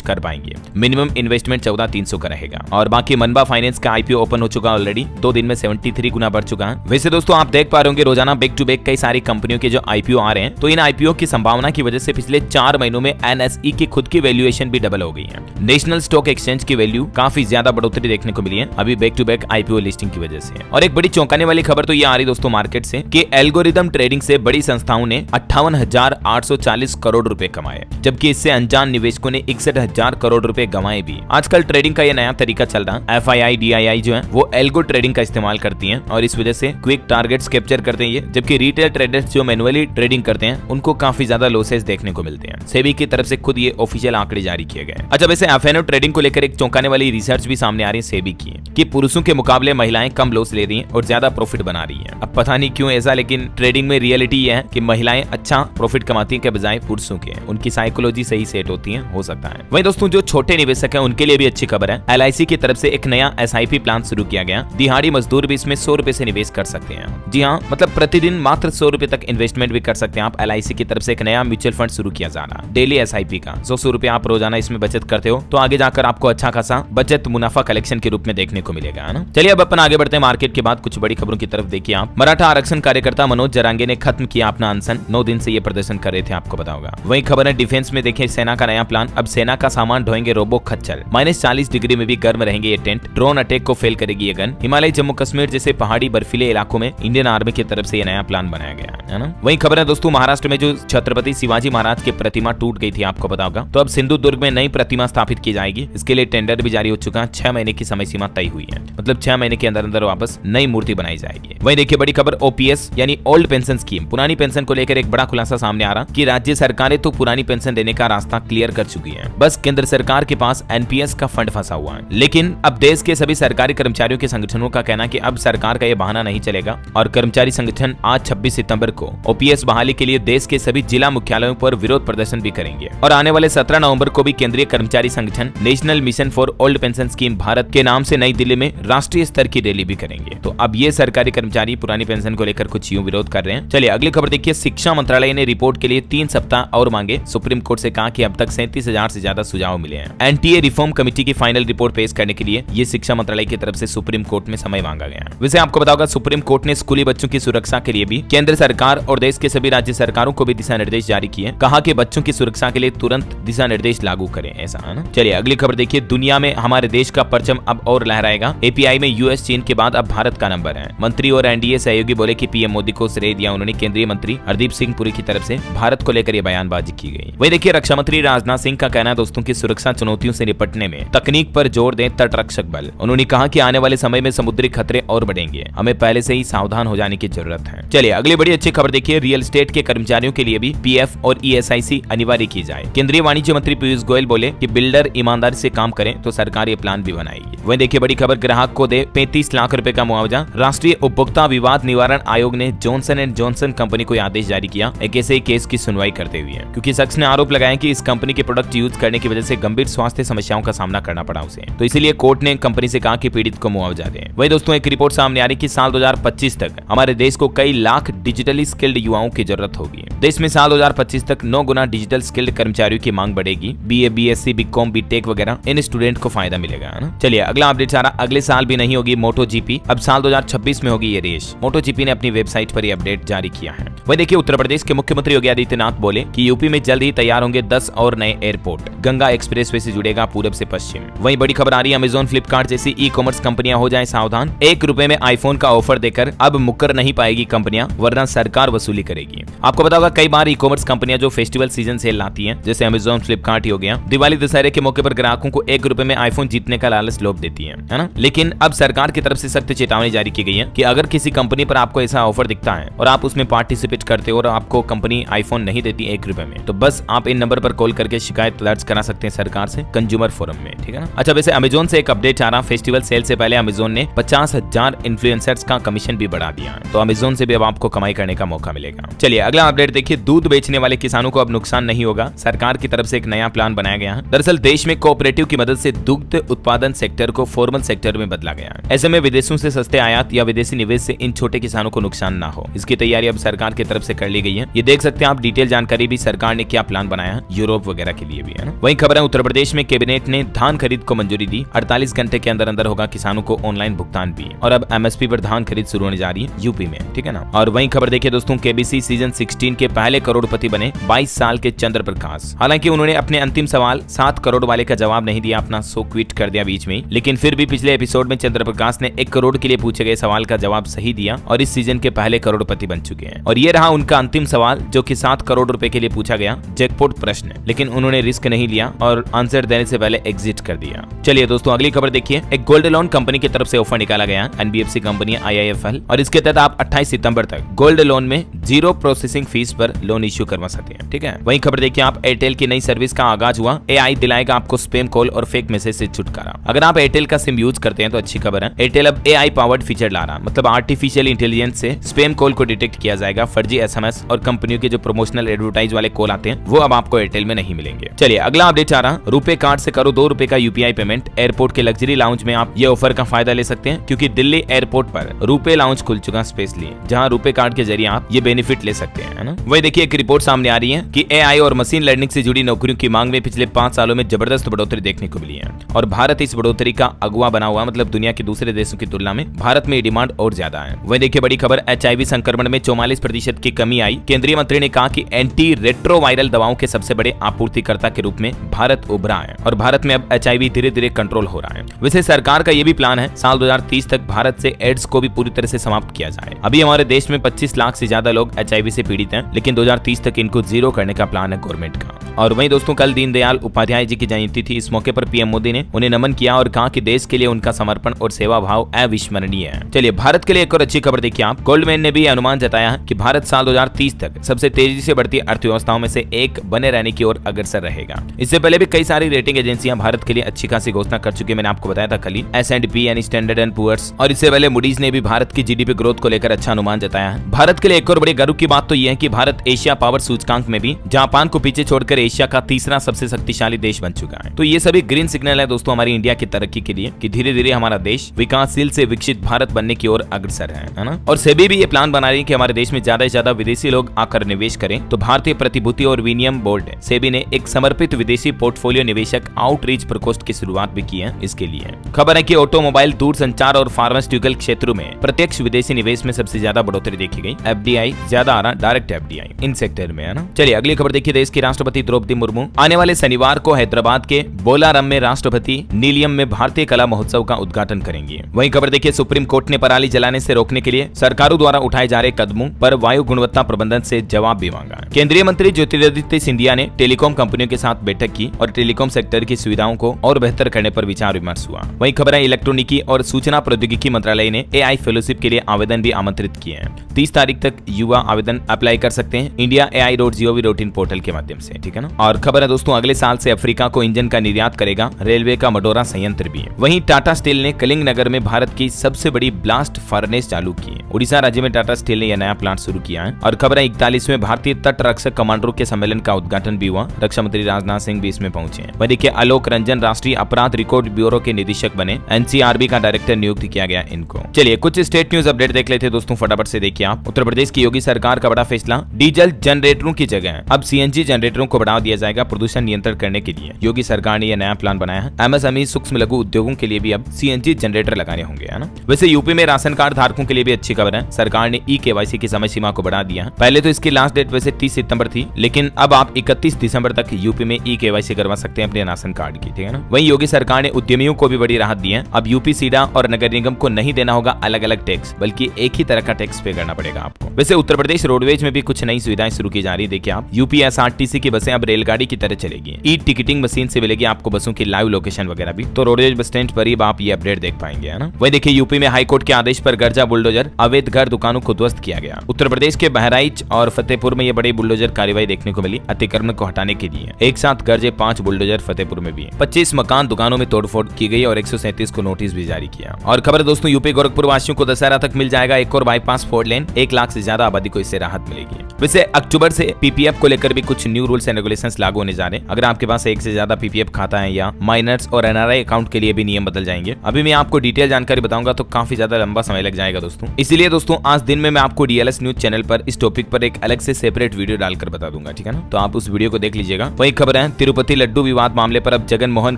कर पाएंगे। मिनिमम इन्वेस्टमेंट 14,300 का रहेगा। और बाकी मनबा फाइनेंस का IPO ओपन हो चुका ऑलरेडी। 2 दिन में 73 गुना बढ़ चुका है। वैसे दोस्तों आप देख पा रहे होंगे रोजाना बैक टू बैक कई सारी कंपनियों के जो IPO आ रहे हैं, तो इन IPO की संभावना की वजह से पिछले 4 महीनों में NSE की खुद की वैल्यूएशन भी डबल हो गई है। नेशनल स्टॉक एक्सचेंज की वैल्यू काफी ज्यादा बढ़ोतरी देखने को मिली है अभी back to back IPO listing की वजह से। और एक बड़ी चौंकाने वाली खबर तो ये आ रही दोस्तों मार्केट से कि एल्गोरिदम ट्रेडिंग से बड़ी संस्थाओं ने 58,840 करोड़ रुपए कमाए, जबकि इससे अनजान निवेशकों ने 61,000 करोड़ रुपए गंवाए भी। आजकल ट्रेडिंग का ये नया तरीका चल रहा है। FII, DII जो है वो एल्गो ट्रेडिंग का इस्तेमाल करती हैं और इस वजह से क्विक टारगेट्स कैप्चर करते हैं ये, जबकि रिटेल ट्रेडर्स जो मैनुअली ट्रेडिंग करते हैं उनको काफी ज्यादा लॉसेस देखने को मिलते हैं। सेबी की तरफ से खुद ये ऑफिशियल आंकड़े जारी किए गए। अच्छा वैसे FNO ट्रेडिंग को लेकर एक चौंकाने वाली रिसर्च भी सामने आ रही है सेबी की, कि पुरुषों के मुकाबले महिलाएं कम लॉस ले रही हैं और ज्यादा प्रॉफिट बना रही हैं। अब पता नहीं क्यों ऐसा, लेकिन ट्रेडिंग में रियलिटी ये है कि महिलाएं अच्छा प्रॉफिट कमाती हैं के बजाय पुरुषों के। उनकी साइकोलॉजी सही सेट होती है, हो सकता है। वहीं दोस्तों जो छोटे निवेशक हैं उनके लिए भी अच्छी खबर है। LIC की तरफ से एक नया SIP प्लान शुरू किया गया। दिहाड़ी मजदूर भी इसमें 100 रुपए से निवेश कर सकते हैं। जी हाँ, मतलब प्रतिदिन मात्र 100 रुपए तक इन्वेस्टमेंट भी कर सकते हैं आप। LIC की तरफ से एक नया म्यूचुअल फंड शुरू किया जा रहा है डेली SIP का। 100 रुपए आप रोजाना इसमें बचत करते हो तो आगे जाकर आपको अच्छा खासा बचत मुनाफा कलेक्शन के रूप में देखने को मिलेगा, है ना। चलिए अब अपन आगे बढ़ते हैं मार्केट के बाद कुछ बड़ी खबरों की तरफ। देखिए आप, मराठा आरक्षण कार्यकर्ता मनोज जरांगे ने खत्म किया अपना अनशन। 9 दिन से ये प्रदर्शन कर रहे थे, आपको पता होगा। वहीं खबर खबर है डिफेंस में, देखिए सेना का नया प्लान। अब सेना का सामान ढोएंगे रोबो खच्चर। -40 डिग्री में भी गर्म रहेंगे ये टेंट। ड्रोन अटैक को फेल करेगी ये गन। हिमालय, जम्मू कश्मीर जैसे पहाड़ी बर्फीले इलाकों में इंडियन आर्मी की तरफ से ये नया प्लान बनाया गया है ना। वही खबर है दोस्तों, महाराष्ट्र में जो छत्रपति शिवाजी महाराज की प्रतिमा टूट गई थी, आपको पता होगा, तो अब सिंधुदुर्ग में नई प्रतिमा स्थापित की जाएगी। इसके लिए टेंडर भी जारी हो चुका है। 6 महीने की समय सीमा तय हुई है, मतलब 6 महीने के अंदर अंदर वापस नई मूर्ति बनाई जाएगी। वही देखिए बड़ी खबर, ओपीएस यानी ओल्ड पेंशन स्कीम, पुरानी पेंशन को लेकर एक बड़ा खुलासा सामने आ रहा कि राज्य सरकारें तो पुरानी पेंशन देने का रास्ता क्लियर कर चुकी है, बस केंद्र सरकार के पास एनपीएस का फंड फंसा हुआ है। लेकिन अब देश के सभी सरकारी कर्मचारियों के संगठनों का कहना है कि अब सरकार का यह बहाना नहीं चलेगा और कर्मचारी संगठन आज 26 सितंबर को ओपीएस बहाली के लिए देश के सभी जिला मुख्यालयों पर विरोध प्रदर्शन भी करेंगे। और आने वाले 17 नवंबर को भी केंद्रीय कर्मचारी संगठन national mission for old pension scheme Bharat के नाम से नई दिल्ली में राष्ट्रीय स्तर की रैली भी करेंगे। तो अब ये सरकारी कर्मचारी पुरानी पेंशन को लेकर कुछ यूं विरोध कर रहे हैं। चलिए अगली खबर देखिए, शिक्षा मंत्रालय ने रिपोर्ट के लिए 3 सप्ताह और मांगे। सुप्रीम कोर्ट से कहा कि अब तक 37,000 से ज्यादा सुझाव मिले हैं। एनटीए रिफॉर्म कमेटी की फाइनल रिपोर्ट पेश करने के लिए ये शिक्षा मंत्रालय की तरफ से सुप्रीम कोर्ट में समय मांगा गया। वैसे आपको बताओगा सुप्रीम कोर्ट ने स्कूली बच्चों की सुरक्षा के लिए भी केंद्र सरकार और देश के सभी राज्य सरकारों को भी दिशा निर्देश जारी किए। कहा कि बच्चों की सुरक्षा के लिए तुरंत दिशा निर्देश लागू करें, ऐसा है ना। चलिए अगली खबर देखिए, दुनिया में हमारे देश का परचम अब और लहराएगा। एपीआई में यूएस, चीन के बाद अब भारत का नंबर है। मंत्री और एनडीए सहयोगी बोले कि पीएम मोदी को श्रेय दिया उन्होंने। केंद्रीय मंत्री हरदीप सिंह पुरी की तरफ से भारत को लेकर यह बयानबाजी की गई। वही देखिए रक्षा मंत्री राजनाथ सिंह का कहना है दोस्तों की सुरक्षा चुनौतियों से निपटने में तकनीक पर जोर दें तटरक्षक बल। उन्होंने कहा कि आने वाले समय में समुद्री खतरे और बढ़ेंगे, हमें पहले से ही सावधान हो जाने की जरूरत है। चलिए अगली बड़ी अच्छी खबर देखिए, रियल एस्टेट के कर्मचारियों के लिए भी पीएफ और ईएसआईसी अनिवार्य की जाए। केंद्रीय वाणिज्य मंत्री पीयूष गोयल बोले कि बिल्डर ईमानदारी से काम करें तो सरकार ये प्लान भी बनाएगी। वहीं देखिए बड़ी खबर, ग्राहक को दे 35 लाख रुपए का मुआवजा। राष्ट्रीय उपभोक्ता विवाद निवारण आयोग ने जॉनसन एंड जॉनसन कंपनी को आदेश जारी किया एक ऐसे केस की सुनवाई करते हुए, क्योंकि शख्स ने आरोप लगाया कि इस कंपनी के प्रोडक्ट यूज करने की वजह से गंभीर स्वास्थ्य समस्याओं का सामना करना पड़ा उसे, तो इसीलिए कोर्ट ने कंपनी से कहा कि पीड़ित को मुआवजा दें। वही दोस्तों एक रिपोर्ट सामने आ रही कि साल 2025 तक हमारे देश को कई लाख डिजिटली स्किल्ड युवाओं की जरूरत होगी। देश में साल 2025 तक 9 गुना डिजिटल स्किल्ड कर्मचारियों की मांग बढ़ेगी। बीए, बीएससी, बीकॉम, बीटेक वगैरह इन स्टूडेंट को फायदा मिलेगा, है ना। चलिए अगला अपडेट आ रहा, अगले साल भी नहीं होगी मोटो जीपी, अब साल 2026 में होगी ये रेस। मोटो जीपी ने अपनी वेबसाइट पर ये अपडेट जारी किया है। वही देखिए उत्तर प्रदेश के मुख्यमंत्री योगी आदित्यनाथ बोले कि यूपी में जल्द ही तैयार होंगे 10 और नए एयरपोर्ट। गंगा एक्सप्रेसवे से जुड़ेगा पूरब से पश्चिम। वही बड़ी खबर आ रही है, अमेजॉन, फ्लिपकार्ट जैसी ई कॉमर्स कंपनियां हो जाएं सावधान। ₹1 में आईफोन का ऑफर देकर अब मुकर नहीं पाएगी कंपनियां, वरना सरकार वसूली करेगी। आपको पता होगा कई बार ई कॉमर्स कंपनियां जो फेस्टिवल सीजन सेल लाती हैं, जैसे अमेजॉन, फ्लिपकार्ट ही हो गया, दिवाली दशहरे के मौके पर ग्राहकों को ₹1 में आईफोन जीतने का लालच लोभ देती है ना। लेकिन अब सरकार की तरफ से सख्त चेतावनी जारी की गई है कि अगर किसी कंपनी पर आपको ऐसा ऑफर दिखता है और आप उसमें पार्टिसिपेट करते हो और आपको कंपनी आईफोन नहीं देती ₹1 में, तो बस आप इन नंबर पर कॉल करके शिकायत दर्ज करा सकते हैं सरकार से कंज्यूमर फोरम में, ठीक है ना। अच्छा वैसे अमेजॉन से एक अपडेट आ रहा, फेस्टिवल सेल से पहले अमेजॉन ने 50,000 इन्फ्लुएंसर्स का कमीशन भी बढ़ा दिया है, तो अमेजॉन से भी अब आपको कमाई करने का मौका मिलेगा। चलिए अगला अपडेट देखिए, दूध बेचने वाले किसानों को अब नुकसान नहीं होगा। सरकार की तरफ से एक नया प्लान बनाया गया है। दरअसल देश में कोऑपरेटिव की मदद से दुग्ध उत्पादन सेक्टर को फॉर्मल सेक्टर में बदला गया है। ऐसे में विदेशों से सस्ते आयात या विदेशी निवेश से इन छोटे किसानों को नुकसान ना हो, इसकी तैयारी अब सरकार की तरफ से कर ली गई है। ये देख सकते हैं आप डिटेल जानकारी भी सरकार ने क्या प्लान बनाया है यूरोप वगैरह के लिए भी, है ना। वही खबर है, उत्तर प्रदेश में कैबिनेट ने धान खरीद को मंजूरी दी। 48 घंटे के अंदर अंदर होगा किसानों को ऑनलाइन भुगतान भी, और अब एमएसपी पर धान खरीद शुरू होने जा रही है यूपी में, ठीक है ना। और वही खबर देखिए दोस्तों, केबीसी सीजन 16 के पहले करोड़पति बने 22 साल के चंद्र प्रकाश। हालांकि उन्होंने अपने अंतिम सवाल 7 करोड़ वाले का जवाब नहीं दिया, अपना शो क्विट कर दिया बीच में, लेकिन फिर भी पिछले एपिसोड में चंद्र प्रकाश ने 1 करोड़ के लिए पूछे गए सवाल का जवाब सही दिया और इस सीजन के पहले करोड़पति बन चुके हैं। और ये रहा उनका अंतिम सवाल जो कि 7 करोड़ रुपए के लिए पूछा गया, जैकपॉट प्रश्न, लेकिन उन्होंने रिस्क नहीं लिया और आंसर देने से पहले एग्जिट कर दिया। चलिए दोस्तों अगली खबर देखिए, एक गोल्ड लोन कंपनी की तरफ से ऑफर निकाला गया, एनबीएफसी कंपनी IIFL, और इसके तहत आप 28 सितंबर तक गोल्ड लोन में 0 प्रोसेसिंग फीस पर लोन इश्यू करवा सकते हैं, ठीक है। वही खबर देखिए आप, एयरटेल की नई सर्विस का आगाज हुआ। AI दिलाएगा आपको स्पैम कॉल और फेक मैसेज से छुटकारा। अगर आप एयरटेल का सिम यूज करते हैं तो अच्छी खबर है, एयरटेल अब AI पावर्ड फीचर ला रहा, मतलब आर्टिफिशियल इंटेलिजेंस से स्पैम कॉल को डिटेक्ट किया जाएगा। फर्जी SMS और कंपनियों के जो प्रमोशनल एडवर्टाइज वाले कॉल आते हैं वो अब आपको एयरटेल में नहीं मिलेंगे। चलिए अगला अपडेट आ रहा, रुपे कार्ड से करो ₹2 का UPI पेमेंट। एयरपोर्ट के लग्जरी लाउंज में आप ये ऑफर का फायदा ले सकते हैं, क्योंकि दिल्ली एयरपोर्ट पर रुपे लाउंज खुल चुका स्पेशली, जहां रुपे कार्ड के जरिए आप ये बेनिफिट ले सकते हैं, है ना। वही देखिए एक रिपोर्ट सामने आ रही है कि AI और मशीन लर्निंग से जुड़ी नौकरियों की मांग में पिछले 5 सालों में जबरदस्त बढ़ोतरी देखने को मिली है, और भारत इस बढ़ोतरी का अगुवा बना हुआ, मतलब दुनिया के दूसरे देशों की तुलना में भारत में डिमांड और ज्यादा है। वही देखिए बड़ी खबर, HIV संक्रमण में 44% 30% की कमी आई। केंद्रीय मंत्री ने कहा कि एंटी रेट्रोवायरल दवाओं के सबसे बड़े आपूर्तिकर्ता के रूप में भारत उभरा है और भारत में अब HIV धीरे धीरे कंट्रोल हो रहा है। वैसे सरकार का यह भी प्लान है साल 2030 तक भारत से एड्स को भी पूरी तरह से समाप्त किया जाए। अभी हमारे देश में 25 लाख से ज्यादा लोग HIV से पीड़ित हैं, लेकिन 2030 तक इनको जीरो करने का प्लान है गवर्नमेंट का। और वहीं दोस्तों कल दीनदयाल उपाध्याय जी की जयंती थी। इस मौके पर पीएम मोदी ने उन्हें नमन किया और कहा कि देश के लिए उनका समर्पण और सेवा भाव अविस्मरणीय है। चलिए भारत के लिए एक और अच्छी खबर देखिए आप। गोल्डमैन ने भी अनुमान जताया है कि भारत साल 2030 तक सबसे तेजी से बढ़ती अर्थव्यवस्थाओं में से एक बने रहने की ओर अग्रसर रहेगा। इससे पहले भी कई सारी रेटिंग एजेंसियां भारत के लिए अच्छी खासी घोषणा कर चुकी है। मैंने आपको बताया था कल ही S&P यानी स्टैंडर्ड एंड पुअर्स, और इससे पहले मूडीज ने भी भारत की जीडीपी ग्रोथ को लेकर अच्छा अनुमान जताया है। भारत के लिए एक और बड़े गर्व की बात तो यह है कि भारत एशिया पावर सूचकांक में भी जापान को पीछे छोड़कर एशिया का तीसरा सबसे शक्तिशाली देश बन चुका है। तो ये सभी ग्रीन सिग्नल है दोस्तों हमारी इंडिया की तरक्की के लिए कि धीरे धीरे हमारा देश विकासशील से विकसित भारत बनने की ओर अग्रसर है ना। और सेबी भी ये प्लान बना रही है कि हमारे देश में ज्यादा से ज्यादा विदेशी लोग आकर निवेश करें। तो भारतीय प्रतिभूति और विनिमय बोर्ड सेबी ने एक समर्पित विदेशी पोर्टफोलियो निवेशक आउटरीच प्रकोष्ठ की शुरुआत भी की है। इसके लिए खबर है कि ऑटोमोबाइल, दूरसंचार और फार्मास्यूटिकल क्षेत्रों में प्रत्यक्ष विदेशी निवेश में सबसे ज्यादा बढ़ोतरी देखी गई। FDI ज्यादा आ रहा, डायरेक्ट FDI इन सेक्टर में है ना। चलिए अगली खबर देखिए। देश की राष्ट्रपति द्रौपदी मुर्मू आने वाले शनिवार को हैदराबाद के बोलारम में राष्ट्रपति नीलियम में भारतीय कला महोत्सव का उद्घाटन करेंगे। वहीं खबर देखिए सुप्रीम कोर्ट ने पराली जलाने से रोकने के लिए सरकारों द्वारा उठाए जा रहे कदमों पर वायु गुणवत्ता प्रबंधन से जवाब भी मांगा। केंद्रीय मंत्री ज्योतिरादित्य सिंधिया ने टेलीकॉम कंपनियों के साथ बैठक की और टेलीकॉम सेक्टर की सुविधाओं को और बेहतर करने पर विचार विमर्श हुआ। वहीं खबर है इलेक्ट्रॉनिकी और सूचना प्रौद्योगिकी मंत्रालय ने AI फेलोशिप के लिए आवेदन भी आमंत्रित किए हैं। 30 तारीख तक युवा आवेदन अप्लाई कर सकते हैं indiaai.gov.in पोर्टल के माध्यम से, ठीक है ना। और खबर है दोस्तों अगले साल से अफ्रीका को इंजन का निर्यात करेगा रेलवे का मडोरा संयंत्र भी है। वहीं टाटा स्टील ने कलिंग नगर में भारत की सबसे बड़ी ब्लास्ट फर्नेस चालू की है। उड़ीसा राज्य में टाटा स्टील ने यह नया प्लांट शुरू किया है। और खबर है 41वें भारतीय तट रक्षक कमांडरों के सम्मेलन का उद्घाटन भी हुआ। रक्षा मंत्री राजनाथ सिंह भी इसमें पहुंचे हैं। वहीं देखिए आलोक रंजन राष्ट्रीय अपराध रिकॉर्ड ब्यूरो के निदेशक बने। NCRB का डायरेक्टर नियुक्त किया गया इनको। चलिए कुछ स्टेट न्यूज अपडेट देख लेते हैं दोस्तों फटाफट से देखिए आप। उत्तर प्रदेश की योगी सरकार का बड़ा फैसला, डीजल जनरेटरों की जगह अब CNG जनरेटरों को बढ़ावा दिया जाएगा प्रदूषण नियंत्रण करने के लिए। योगी सरकार ने यह नया प्लान बनाया है। MSME सूक्ष्म लघु उद्योगों के लिए भी अब CNG जनरेटर लगाने होंगे, है ना। वैसे यूपी में राशन कार्ड धारकों के लिए भी अच्छी खबर है। सरकार ने eKYC की समय सीमा को बढ़ा दिया है। पहले तो इसकी लास्ट डेट वैसे 30 सितंबर थी, लेकिन अब आप 31 दिसंबर तक यूपी में eKYC करवा सकते हैं अपने राशन कार्ड की, ठीक है ना। वहीं योगी सरकार ने उद्यमियों को भी बड़ी राहत दी है। अब यूपी सीडा और नगर निगम को नहीं देना होगा अलग अलग टैक्स, बल्कि एक ही तरह का टैक्स पे करना पड़ेगा आपको। वैसे उत्तर प्रदेश रोडवेज में भी कुछ नई सुविधाएं शुरू की जा रही है। देखिए आप UPSRTC की बसें अब रेलगाड़ी की तरह चलेगी। टिकटिंग मशीन से मिलेगी आपको बसों की लाइव लोकेशन वगैरह भी। तो रोडवेज बस स्टैंड पर ही आप ये अपडेट देख पाएंगे, है ना। वही देखिए यूपी में हाईकोर्ट के आदेश पर गर्जा बुलडोजर अवैध घर दुकानों को ध्वस्त किया गया। उत्तर प्रदेश के बहराइच और फतेहपुर में ये बड़ी बुलडोजर कार्रवाई देखने को मिली अतिक्रमण को हटाने के लिए। एक साथ गर्जे 5 बुलडोजर फतेहपुर में भी। 25 मकान दुकानों में तोड़फोड़ की गई और 137 को नोटिस भी जारी किया। और खबर दोस्तों यूपी गोरखपुर वासियों को दशहरा तक मिल जाएगा एक और बाईपास 4 लेन। 1 लाख से ज्यादा आबादी को इससे राहत मिलेगी। वैसे अक्टूबर से PPF को लेकर भी कुछ न्यू रूल्स एंड रेगुलेशंस लागू होने जा रहे हैं। अगर आपके पास एक से ज्यादा PPF खाता है या माइनर्स और NRI अकाउंट के लिए भी नियम बदल जाएंगे। अभी मैं आपको डिटेल जानकारी बताऊंगा तो काफी ज्यादा लंबा समय लग जाएगा दोस्तों। इसीलिए दोस्तों आज दिन में मैं आपको DLS न्यूज चैनल पर इस टॉपिक पर एक अलग से सेपरेट वीडियो डालकर बता दूंगा, ठीक है ना। तो आप उस वीडियो को देख लीजिएगा। वही खबर है तिरुपति लड्डू विवाद मामले पर अब जगन मोहन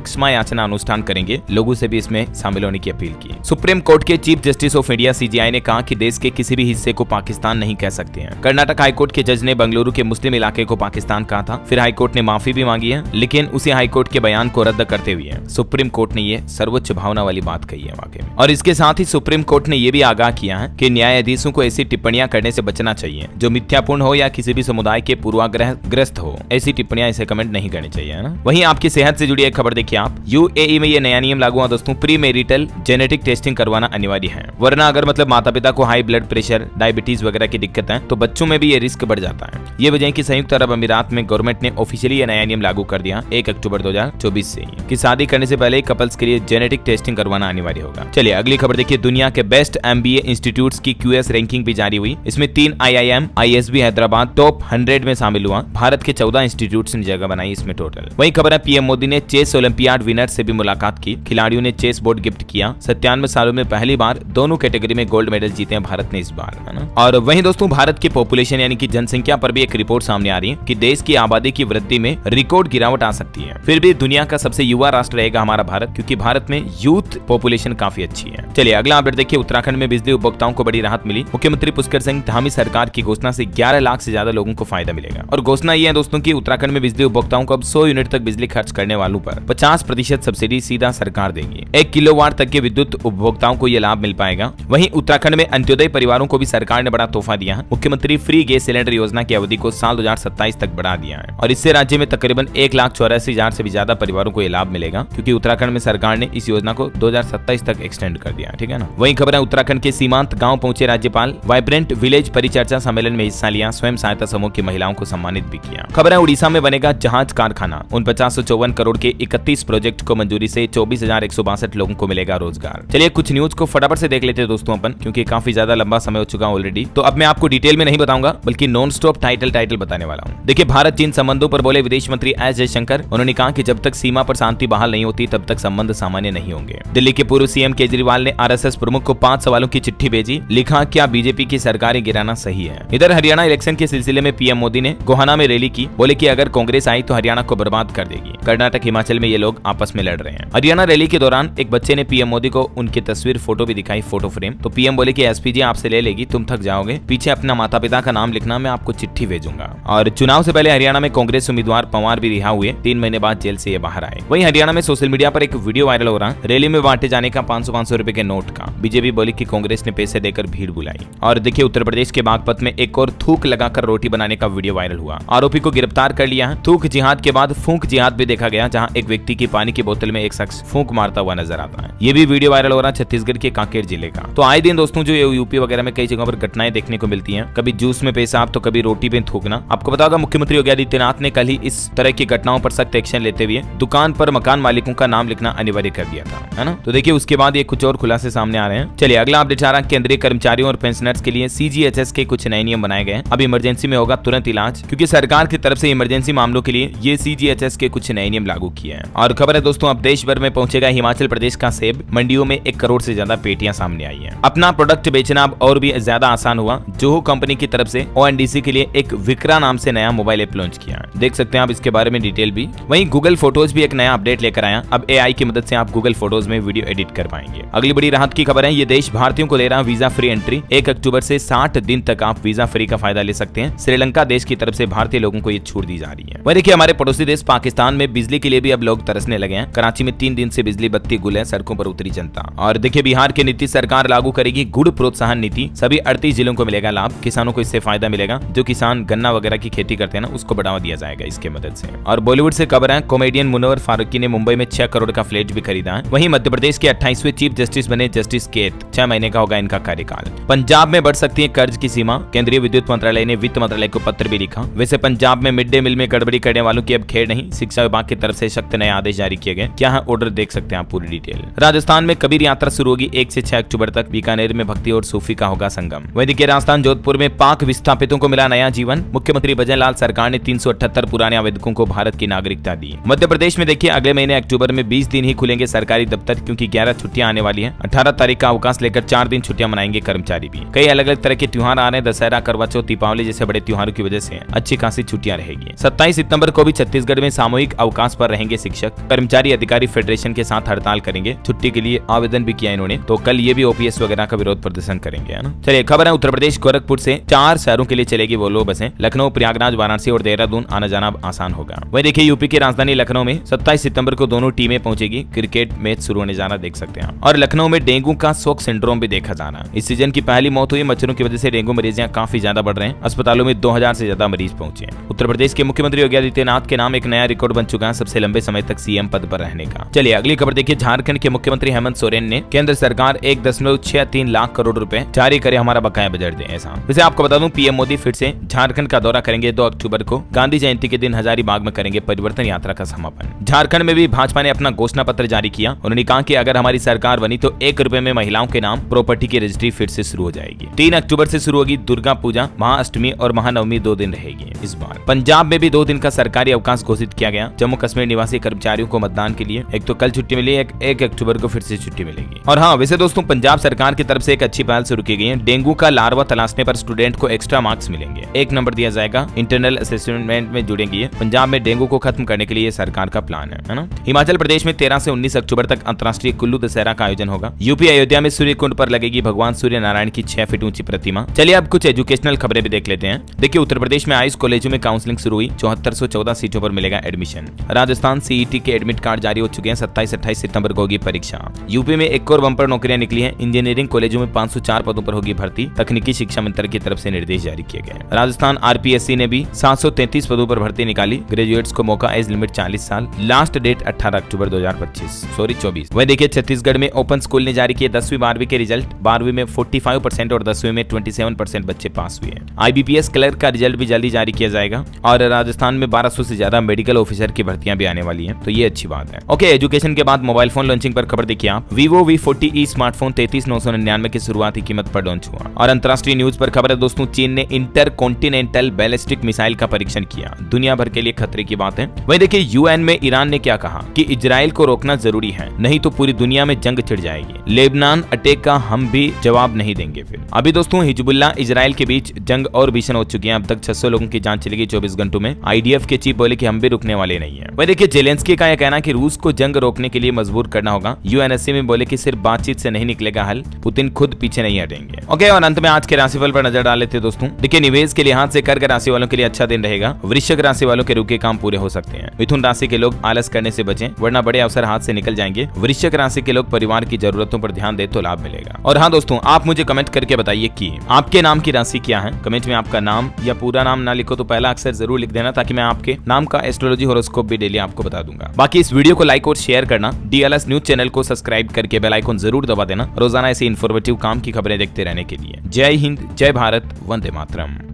क्षमा याचना अनुष्ठान करेंगे। लोगों से भी इसमें शामिल होने की अपील की। सुप्रीम कोर्ट के chief justice of India CJI ने कहा कि देश के किसी भी हिस्से को पाकिस्तान नहीं कह सकते हैं। कर्नाटक हाईकोर्ट के जज ने बंगलुरु के मुस्लिम इलाके को पाकिस्तान कहा था। फिर हाईकोर्ट ने माफी भी मांगी है, लेकिन उसी हाईकोर्ट के बयान को रद्द करते हुए सुप्रीम कोर्ट ने ये सर्वोच्च भावना वाली बात कही है वाकई में। और इसके साथ ही सुप्रीम कोर्ट ने यह भी आगाह किया है कि न्यायाधीशों को ऐसी टिप्पणियां करने से बचना चाहिए जो मिथ्यापूर्ण हो या किसी भी समुदाय के पूर्वाग्रह ग्रस्त हो। ऐसी टिप्पणियां इसे कमेंट नहीं करनी चाहिए, है ना। वहीं आपकी सेहत से जुड़ी एक खबर देखिए आप। UAE में ये नया नियम लागू हुआ दोस्तों। प्री मैरिटल जेनेटिक टेस्टिंग करवाना अनिवार्य है, वरना अगर मतलब माता पिता को हाई ब्लड प्रेशर, डायबिटीज वगैरह की दिक्कत है तो बच्चों में भी ये रिस्क बढ़ जाता है। ये वजह है कि संयुक्त अरब अमीरात में गवर्नमेंट ने ऑफिशियली ये नया नियम लागू कर दिया 1 अक्टूबर 2024 से कि शादी करने से पहले कपल्स के लिए जेनेटिक टेस्टिंग करवाना अनिवार्य होगा। चलिए अगली खबर देखिए। दुनिया के बेस्ट MBA इंस्टीट्यूट्स की QS रैंकिंग भी जारी हुई। इसमें 3 IIM ISB हैदराबाद टॉप 100 में शामिल हुआ। भारत के 14 इंस्टीट्यूट्स ने जगह बनाई इसमें टोटल। वही खबर है PM मोदी ने चेस ओलंपियाड विनर से भी मुलाकात की। खिलाड़ियों ने चेस बोर्ड गिफ्ट किया। 97 सालों में पहली बार दोनों कैटेगरी में गोल्ड मेडल जीते हैं भारत ने इस बार, है ना। और वहीं दोस्तों भारत के पॉपुलेशन यानी कि जनसंख्या पर भी एक रिपोर्ट सामने आ रही है कि देश की आबादी की वृद्धि में रिकॉर्ड गिरावट आ सकती है। फिर भी दुनिया का सबसे युवा राष्ट्र रहेगा हमारा भारत, क्योंकि भारत में यूथ पॉपुलेशन काफी अच्छी है। चलिए अगला अपडेट देखिए। उत्तराखंड में बिजली उपभोक्ताओं को बड़ी राहत मिली। मुख्यमंत्री पुष्कर सिंह धामी सरकार की घोषणा से 11 लाख से ज्यादा लोगों को फायदा मिलेगा। और घोषणा ये है दोस्तों की उत्तराखंड में बिजली उपभोक्ताओं को अब 100 यूनिट तक बिजली खर्च करने वालों पर 50% सब्सिडी सीधा सरकार देगी। 1 किलोवाट तक के विद्युत उपभोक्ताओं को यह लाभ मिल पाएगा। वहीं उत्तराखंड में अंत्योदय परिवारों को भी सरकार ने बड़ा तोहफा दिया है। मुख्यमंत्री फ्री गैस सिलेंडर योजना की अवधि को साल 2027 तक बढ़ा दिया है और इससे राज्य में तकरीबन 1,84,000 से भी ज्यादा परिवारों को यह लाभ मिलेगा, क्योंकि उत्तराखंड में सरकार ने इस योजना को 2027 तक एक्सटेंड कर दिया है। ठीक है ना। वहीं खबर है उत्तराखंड के सीमांत गांव पहुंचे राज्यपाल, वाइब्रेंट विलेज परिचर्चा सम्मेलन में हिस्सा लिया, स्वयं सहायता समूह की महिलाओं को सम्मानित भी किया। खबर है उड़ीसा में बनेगा जहाज कारखाना, 4954 करोड़ के 31 प्रोजेक्ट को मंजूरी से 24,162 लोगों को मिलेगा रोजगार। चलिए कुछ न्यूज को फटाफट से देख लेते हैं दोस्तों अपन, क्योंकि काफी ज्यादा लंबा समय हो चुका ऑलरेडी। तो अब मैं आपको डिटेल में नहीं बताऊंगा, बल्कि नॉन स्टॉप टाइटल बताने वाला हूँ। देखिए भारत चीन संबंधों पर बोले विदेश मंत्री एस जयशंकर। उन्होंने कहा कि जब तक सीमा पर शांति बहाल नहीं होती तब तक संबंध सामान्य नहीं होंगे। दिल्ली के पूर्व सीएम केजरीवाल ने आरएसएस प्रमुख को 5 सवालों की चिट्ठी भेजी। लिखा क्या बीजेपी की सरकारें गिराना सही है। इधर हरियाणा इलेक्शन के सिलसिले में पीएम मोदी ने गोहाना में रैली की। बोले कि अगर कांग्रेस आई तो हरियाणा को बर्बाद कर देगी। कर्नाटक हिमाचल में ये लोग आपस में लड़ रहे हैं। हरियाणा रैली के दौरान एक बच्चे ने पीएम मोदी को उनकी तस्वीर फोटो भी दिखाई, फोटो फ्रेम। तो पीएम बोले कि एसपी जी आपसे ले लेगी, तुम थक जाओगे, पीछे अपना माता पिता का नाम लिखना, मैं आपको चिट्ठी भेजूंगा। और चुनाव से पहले हरियाणा में कांग्रेस उम्मीदवार पंवार भी रिहा हुए, 3 महीने बाद जेल से ये बाहर आए। वहीं हरियाणा में सोशल मीडिया पर एक वीडियो वायरल हो रहा, रैली में बांटे जाने का 500-500 रुपए के नोट का। बीजेपी बोली कि कांग्रेस ने पैसे देकर भीड़ बुलाई। और देखिए उत्तर प्रदेश के बागपत में एक और थूक लगाकर रोटी बनाने का वीडियो वायरल हुआ। आरोपी को गिरफ्तार कर लिया है। थूक जिहाद के बाद फूंक जिहाद भी देखा गया, जहां एक व्यक्ति की पानी की बोतल में एक शख्स फूंक मारता हुआ नजर आता है। ये भी वीडियो वायरल हो रहा छत्तीसगढ़ के कांकेर जिले का। तो आए दिन दोस्तों जो यूपी वगैरह में कई जगहों पर घटनाएं देखने को मिलती हैं, कभी जूस में पेशाब तो कभी रोटी में थूकना। आपको पता होगा मुख्यमंत्री योगी आदित्यनाथ ने कल ही इस तरह की घटनाओं पर सख्त एक्शन लेते हुए दुकान पर मकान मालिकों का नाम लिखना अनिवार्य कर दिया था, है ना। तो देखिए उसके बाद ये कुछ और खुलासे सामने आ रहे हैं। चलिए अगला अपडेट आ रहा है। केंद्रीय कर्मचारियों और पेंशनर्स के लिए सीजीएचएस के कुछ नए नियम बनाए गए हैं। अब इमरजेंसी में होगा तुरंत इलाज, क्योंकि सरकार की तरफ से इमरजेंसी मामलों के लिए ये सीजीएचएस के कुछ नए नियम लागू किए हैं। और खबर है दोस्तों अब देश भर में पहुंचेगा हिमाचल प्रदेश का सेब। मंडियों में 1 करोड़ से ज्यादा पेटियां सामने आई हैं। अपना प्रोडक्ट बेचना अब और भी ज्यादा आसान हुआ। जोहो कंपनी की तरफ से ओएनडीसी के लिए एक विक्रा नाम से नया मोबाइल ऐप लॉन्च किया है। देख सकते हैं आप इसके बारे में डिटेल भी। वहीं गूगल फोटोज भी एक नया अपडेट लेकर आया। अब एआई की मदद से आप गूगल फोटोज में वीडियो एडिट कर पाएंगे। अगली बड़ी राहत की खबर है, ये देश भारतीयों को दे रहा वीजा फ्री एंट्री। 1 अक्टूबर से 60 दिन तक आप वीजा फ्री का फायदा ले सकते हैं। श्रीलंका देश की तरफ से भारतीय लोगों को ये छूट दी जा रही है। वहीं देखिए हमारे पड़ोसी देश पाकिस्तान में बिजली के लिए भी अब लोग तरसने लगे हैं। कराची में 3 दिन से बिजली बत्ती गुल है, सड़कों पर उतरी जनता। और देखिए बिहार की नीतीश सरकार लागू करेगी गुड़ प्रोत्साहन नीति। सभी 38 जिलों को मिलेगा लाभ। किसानों को इससे फायदा मिलेगा। जो किसान गन्ना वगैरह की खेती करते हैं ना, उसको बढ़ावा दिया जाएगा इसके मदद से। और बॉलीवुड से खबर है, कॉमेडियन मुनव्वर फारूकी ने मुंबई में 6 करोड़ का फ्लैट भी खरीदा है। वहीं मध्य प्रदेश के 28वें चीफ जस्टिस बने जस्टिस केत, 6 महीने का होगा इनका कार्यकाल। पंजाब में बढ़ सकती है कर्ज की सीमा। केंद्रीय विद्युत मंत्रालय ने वित्त मंत्रालय को पत्र भी लिखा। वैसे पंजाब में मिड डे मील में गड़बड़ी करने वालों की अब खेड़ नहीं। शिक्षा विभाग की तरफ से सख्त नए आदेश जारी किए गए। क्या है ऑर्डर देख सकते हैं आप पूरी डिटेल। राजस्थान में कबीर यात्रा शुरू होगी 1 से 6 अक्टूबर तक। बीकानेर में भक्ति और सूफी का होगा संगम। वहीं देखिए राजस्थान जोधपुर में पाक विस्थापितों को मिला नया जीवन। मुख्यमंत्री भजनलाल सरकार ने 378 पुराने आवेदकों को भारत की नागरिकता दी। मध्य प्रदेश में देखिए अगले महीने अक्टूबर में 20 दिन ही खुलेंगे सरकारी दफ्तर, क्योंकि 11 छुट्टियां आने वाली है। 18 तारीख का अवकाश लेकर 4 दिन छुट्टियां मनाएंगे कर्मचारी भी। कई अलग अलग तरह के त्योहार आ रहे हैं। दशहरा, करवा चौथ, दीपावली जैसे बड़े त्योहारों की वजह से अच्छी खासी छुट्टियां रहेगी। 27 सितंबर को भी छत्तीसगढ़ में सामूहिक अवकाश पर रहेंगे शिक्षक। कर्मचारी अधिकारी फेडरेशन के साथ हड़ताल करेंगे। छुट्टी के लिए आवेदन भी किया इन्होंने, तो कल ये भी ओपीएस वगैरह का विरोध प्रदर्शन करेंगे, है ना। चलिए खबर है उत्तर प्रदेश गोरखपुर से 4 शहरों के लिए चलेगी वोल्वो बसें। लखनऊ, प्रयागराज, वाराणसी और देहरादून आना जाना आसान होगा। वहीं देखिए यूपी की राजधानी लखनऊ में 27 सितंबर को दोनों टीमें पहुंचेगी। क्रिकेट मैच शुरू होने जाना देख सकते हैं। और लखनऊ में डेंगू का शॉक सिंड्रोम भी देखा जाना। इस सीजन की पहली मौत हुई। मच्छरों की वजह से डेंगू मरीजियां काफी ज्यादा बढ़ रहे हैं। अस्पतालों में 2000 से ज्यादा मरीज पहुंचे। उत्तर प्रदेश के मुख्यमंत्री योगी आदित्यनाथ के नाम एक नया रिकॉर्ड बन चुका है, सबसे लंबे समय तक सीएम पद पर रहने का। चलिए अगली खबर देखिए। झारखंड के मुख्यमंत्री हेमंत सोरेन ने केंद्र सरकार 1.63 लाख करोड़ रुपए जारी करे, हमारा बकाया बजट दे। ऐसा वैसे आपको बता दूं पीएम मोदी फिर से झारखंड का दौरा करेंगे 2 अक्टूबर को। गांधी जयंती के दिन हजारीबाग में करेंगे परिवर्तन यात्रा का समापन। झारखंड में भी भाजपा ने अपना घोषणा पत्र जारी किया। उन्होंने कहा कि अगर हमारी सरकार बनी तो 1 रुपए में महिलाओं के नाम प्रॉपर्टी की रजिस्ट्री फिर से शुरू हो जाएगी। 3 अक्टूबर से शुरू होगी दुर्गा पूजा। महाअष्टमी और महानवमी 2 दिन रहेगी इस बार। पंजाब में भी 2 दिन का सरकारी अवकाश घोषित किया गया। जम्मू कश्मीर निवासी कर्मचारियों को मतदान के लिए एक तो कल छुट्टी मिली, 1 अक्टूबर को फिर से छुट्टी मिलेगी। और हाँ वैसे दोस्तों पंजाब सरकार की तरफ से एक अच्छी पहल शुरू की गई है। डेंगू का लार्वा अलावा तलाशने पर स्टूडेंट को एक्स्ट्रा मार्क्स मिलेंगे। 1 नंबर दिया जाएगा। इंटरनल असेसमेंट में जुड़ेंगे। पंजाब में डेंगू को खत्म करने के लिए सरकार का प्लान है ना। हिमाचल प्रदेश में 13 से 19 अक्टूबर तक अंतर्राष्ट्रीय कुल्लू दशहरा का आयोजन होगा। यूपी अयोध्या में सूर्य कुंड पर लगेगी भगवान सूर्य नारायण की 6 फीट ऊंची प्रतिमा। चलिए अब कुछ एजुकेशनल खबरें भी देख लेते हैं। देखिए उत्तर प्रदेश में आयुष कॉलेजों में काउंसलिंग शुरू हुई। 7414 सीटों पर मिलेगा एडमिशन। राजस्थान सीईटी के एडमिट कार्ड जारी हो चुके हैं। 27-28 सितंबर को होगी परीक्षा। यूपी में एक और बंपर नौकरियां निकली हैं। इंजीनियरिंग कॉलेजों में 504 पदों पर होगी भर्ती। तकनीकी शिक्षा मंत्री की तरफ से निर्देश जारी किए गए। राजस्थान आरपीएससी ने भी 733 पदों पर भर्ती निकाली। ग्रेजुएट्स को मौका, एज लिमिट 40 साल। लास्ट डेट 18 अक्टूबर 2024। वही देखिए छत्तीसगढ़ में ओपन स्कूल ने जारी किए 10वीं 12वीं के रिजल्ट। 12वीं में 45% और 10वीं में 27% बच्चे पास हुए हैं। आईबीपीएस क्लर्क का रिजल्ट भी जल्दी जारी किया जाएगा। और राजस्थान में 1200 से ज्यादा मेडिकल ऑफिसर की भर्तियां भी आने वाली हैं, तो ये अच्छी बात है। ओके, एजुकेशन के बाद मोबाइल फोन लॉन्चिंग पर खबर देखिए आप। Vivo V40e स्मार्टफोन 33,999 की शुरुआती कीमत पर लॉन्च हुआ। और अंतरराष्ट्रीय न्यूज पर खबर है दोस्तों, चीन ने इंटरकॉन्टिनेंटल बैलिस्टिक मिसाइल का परीक्षण किया। दुनिया भर के लिए खतरे की बात है। वहीं देखिए यूएन में ईरान ने क्या कहा कि इजराइल को रोकना जरूरी है, नहीं तो पूरी दुनिया में जंग छिड़ जाएगी। लेबनान अटैक का हम भी जवाब नहीं देंगे। फिर अभी दोस्तों हिजबुल्लाह इजराइल के बीच जंग और भीषण हो चुकी है। अब तक 600 लोगों की जान चली गई 24 घंटों में। आईडीएफ के चीफ बोले कि हम भी रुकने वाले नहीं है। वही देखिए जेलेंस्की का यह कहना कि रूस को जंग रोकने के लिए मजबूर करना होगा। यूएनएससी में बोले कि सिर्फ बातचीत से नहीं निकलेगा हल, पुतिन खुद पीछे नहीं हटेंगे। ओके, और अंत में आज के राशिफल पर नजर डाल लेते हैं दोस्तों। देखिए निवेश के लिहाज से कर्क राशि वालों के लिए अच्छा दिन रहेगा। वृश्चिक राशि वालों के रुके काम पूरे हो सकते हैं। मिथुन राशि के लोग आलस करने से बचें, वरना बड़े अवसर हाथ से निकल जाएंगे। वृश्चिक राशि के लोग परिवार की जरूरतों पर ध्यान दे तो लाभ मिलेगा। और हाँ दोस्तों, आप मुझे कमेंट करके बताइए कि आपके नाम की राशि क्या है। कमेंट में आपका नाम या पूरा नाम ना लिखो तो पहला अक्षर जरूर लिख देना, ताकि मैं आपके नाम का एस्ट्रोलॉजी हॉरोस्कोप भी डेली आपको बता दूंगा। बाकी इस वीडियो को लाइक और शेयर करना। डीएलएस न्यूज चैनल को सब्सक्राइब करके बेल आइकन जरूर दबा देना, रोजाना ऐसी इन्फॉर्मेटिव काम की खबरें देखते रहने के लिए। जय हिंद, जय भारत, वंदे मातरम।